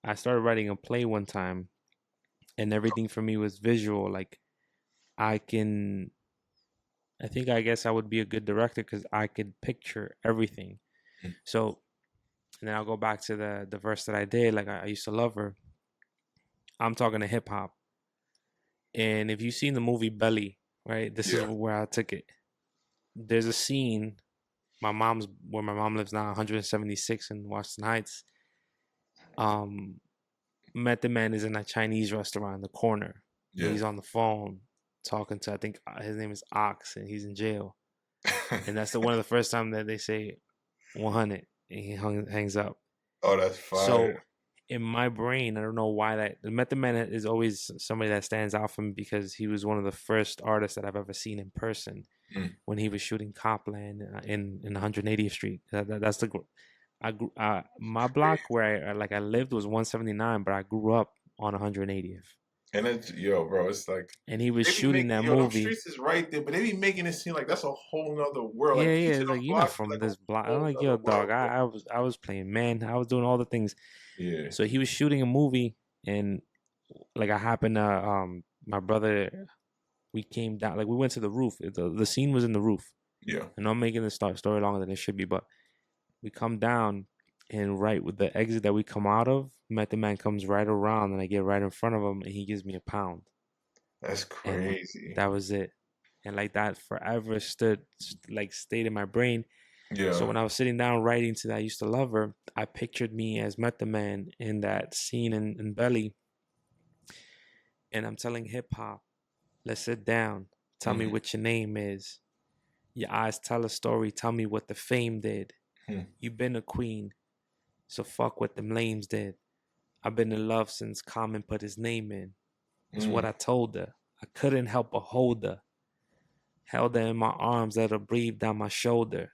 I started writing a play one time, and everything for me was visual. Like I guess I would be a good director because I could picture everything. So, and then I'll go back to the verse that I did. Like I used to love her. I'm talking to hip hop. And if you've seen the movie Belly, right? This is Yeah. where I took it. There's a scene. Where my mom lives now, 176 in Washington Heights. Method Man is in a Chinese restaurant in the corner. Yeah. He's on the phone talking to, I think his name is Ox, and he's in jail. And that's one of the first time that they say 100, and he hangs up. Oh, that's fire. So in my brain, I don't know why that the Method Man is always somebody that stands out for me because he was one of the first artists that I've ever seen in person when he was shooting Copland in 180th Street. That's the my block where I lived was 179, but I grew up on 180th. And it's bro, it's like, and he was shooting that them movie. streets is right there, but they be making it seem like that's a whole nother world. Yeah, like, yeah. It's like you're not from this block. I'm like, yo, dog. I was playing man. I was doing all the things. Yeah. So he was shooting a movie, and like I happened to my brother. We came down. Like we went to the roof. The scene was in the roof. Yeah. And I'm making the story longer than it should be, but we come down, and right with the exit that we come out of, Method Man comes right around, and I get right in front of him, and he gives me a pound. That's crazy. And that was it. And like that forever stayed in my brain. Yeah. So when I was sitting down writing to that I used to love her, I pictured me as Method Man in that scene in Belly. And I'm telling hip hop, let's sit down. Tell me what your name is. Your eyes tell a story. Tell me what the fame did. You've been a queen. So fuck what them lames did. I've been in love since Common put his name in. It's what I told her. I couldn't help but hold her. Held her in my arms, let her breathe down my shoulder.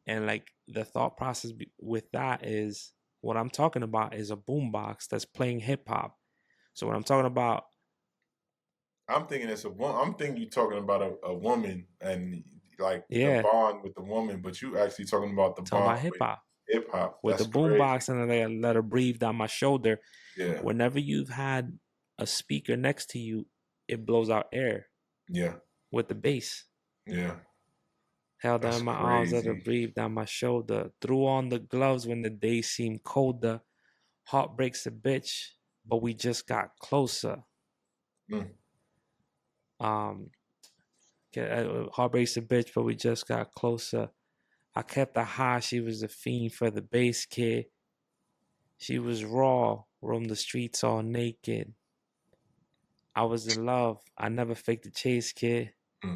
And like the thought process with that is what I'm talking about is a boombox that's playing hip hop. So what I'm talking about, I'm thinking I'm thinking you're talking about a woman and like yeah, the bond with the woman, but you actually talking about the bond about hip hop. Hip hop With the boombox and then I let her breathe down my shoulder. Yeah. Whenever you've had a speaker next to you, it blows out air. Yeah. With the bass. Yeah. Held down my arms, let her breathe down my shoulder. Threw on the gloves when the day seemed colder. Heart breaks a bitch, but we just got closer. Heart breaks a bitch, but we just got closer. I kept her high, she was a fiend for the bass kid. She was raw, roamed the streets all naked. I was in love, I never faked the chase, kid.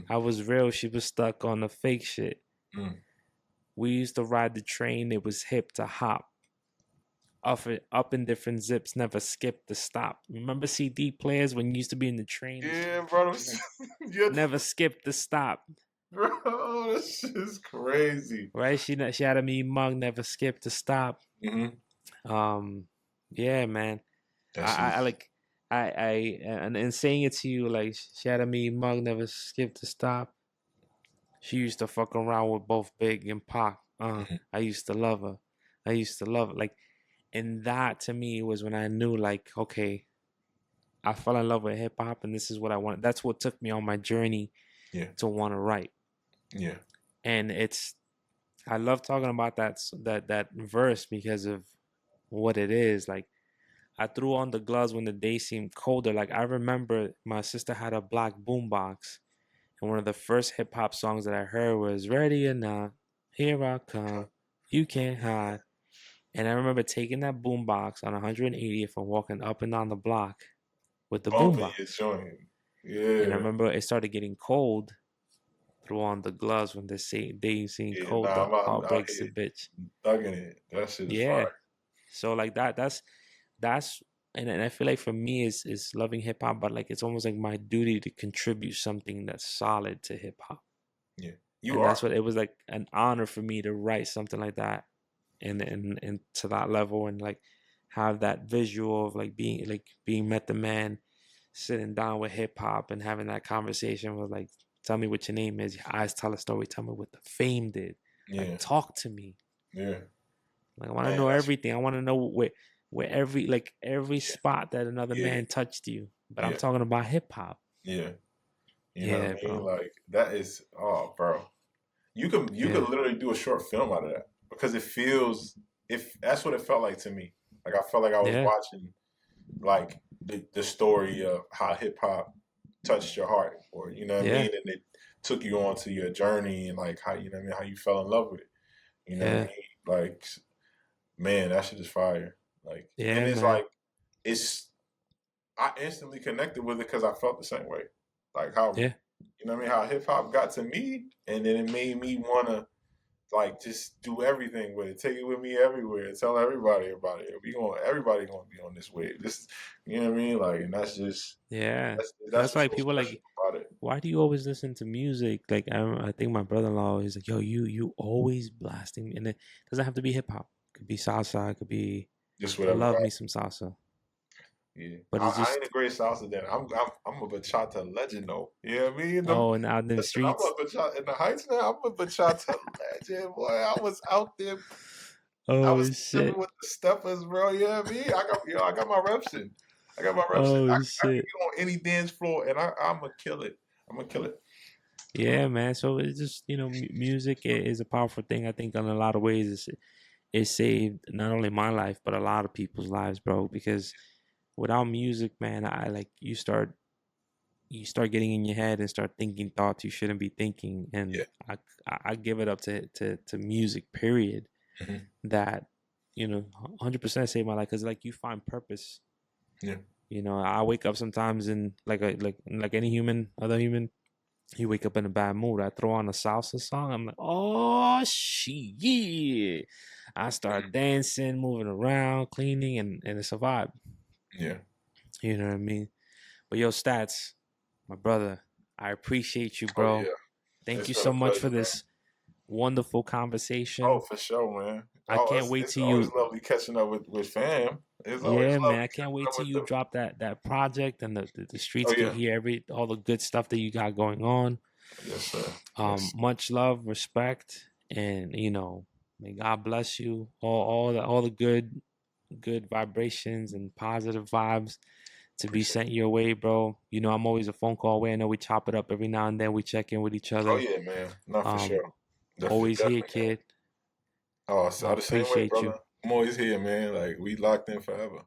I was real, she was stuck on the fake shit. We used to ride the train, it was hip to hop. Up in different zips, never skip the stop. Remember CD players when you used to be in the train? Yeah, bro. Never skip the stop. Bro, this shit is crazy. Right? She had a mean mug, never skip the stop. Yeah, man. And saying it to you, like, she had a mean mug, never skipped the stop. She used to fuck around with both Big and Pac. I used to love her. Like, and that to me was when I knew, like, okay, I fell in love with hip hop, and this is what I wanted. That's what took me on my journey to want to write. Yeah. And I love talking about that verse because of what it is. Like, I threw on the gloves when the day seemed colder. Like, I remember my sister had a black boombox, and one of the first hip hop songs that I heard was "Ready or Not, Here I Come, You Can't Hide." And I remember taking that boombox on 180th and walking up and down the block with the boombox. Yeah. And I remember it started getting cold. Threw on the gloves when they seem cold. Heart breaks a bitch. Thugging it. That shit is fire. So like that's and I feel like for me is loving hip hop, but like it's almost like my duty to contribute something that's solid to hip hop. Yeah, that's what it was, like an honor for me to write something like that, and to that level, and like have that visual of like being Method Man, sitting down with hip hop and having that conversation with like, tell me what your name is. Your eyes tell a story. Tell me what the fame did. Yeah. Like, talk to me. Yeah. Like, I want to know everything. I want to know where every spot that another man touched you. But I'm talking about hip hop. Yeah. You know what I mean? Bro. Like, that is, bro. You could literally do a short film out of that. because it feels, if that's what it felt like to me. Like I felt like I was Yeah. watching like the story of how hip hop touched your heart, or you know what I Yeah. mean, and it took you on to your journey and like how you know what I mean, how you fell in love with it. You know what I Yeah. mean? Like, man, that shit is fire. Like, and Yeah, it's man. like it's I instantly connected with it because I felt the same way. Like how Yeah. you know what I mean, how hip hop got to me, and then it made me wanna like just do everything with it, take it with me everywhere, tell everybody about it. Everybody gonna be on this wave. This, you know what I mean? Like, and that's just Yeah. that's That's what's why so people special like, about it. why do you always listen to music? Like I think my brother-in-law is like, yo, you always blasting, and it doesn't have to be hip hop. It could be salsa. It could be. Just I whatever. love me some salsa, Yeah, but it's I ain't a just great salsa dancer. I'm a bachata legend though. You know what I mean? and out in the Listen, I'm streets. a bachata in the heights now. I'm a bachata legend, boy. I was out there. I Oh was stepping shit! with the steppers, bro. You know what I mean? I got my reps in. I got my reps in. Oh I can shit! get on any dance floor, and I'm gonna kill it. I'm gonna kill it. Yeah, man. So it's just music is a powerful thing. I think in a lot of ways it saved not only my life but a lot of people's lives, bro. Because without music, man, I like you start getting in your head and start thinking thoughts you shouldn't be thinking, and Yeah. I give it up to music. Period. Mhm. That 100% saved my life because like you find purpose. Yeah. I wake up sometimes in like any other human. You wake up in a bad mood. I throw on a salsa song. I'm like, oh shit, yeah! I start dancing, moving around, cleaning, and it's a vibe. Yeah. You know what I mean? But yo, Stats, my brother, I appreciate you, Oh bro. yeah. Thank It's you been a so much pleasure, for man. this wonderful Oh, conversation. for sure, man. I Oh, can't wait it's till always you. lovely catching up with fam. It's always Yeah, man, lovely I can't catching wait up till with you them. drop that project and the Oh streets can yeah. hear all the good stuff that you got going on. Yes, sir. Yes. Much love, respect, and may God bless you. All the good vibrations and positive vibes to be Appreciate sent it. your way, bro. I'm always a phone call away. I know we chop it up every now and then. We check in with each Oh other. yeah, man. Not for Um, sure. Definitely, always here, definitely, man. kid. Oh, so I the same way, appreciate brother. you. I'm always here, man. Like we locked in forever.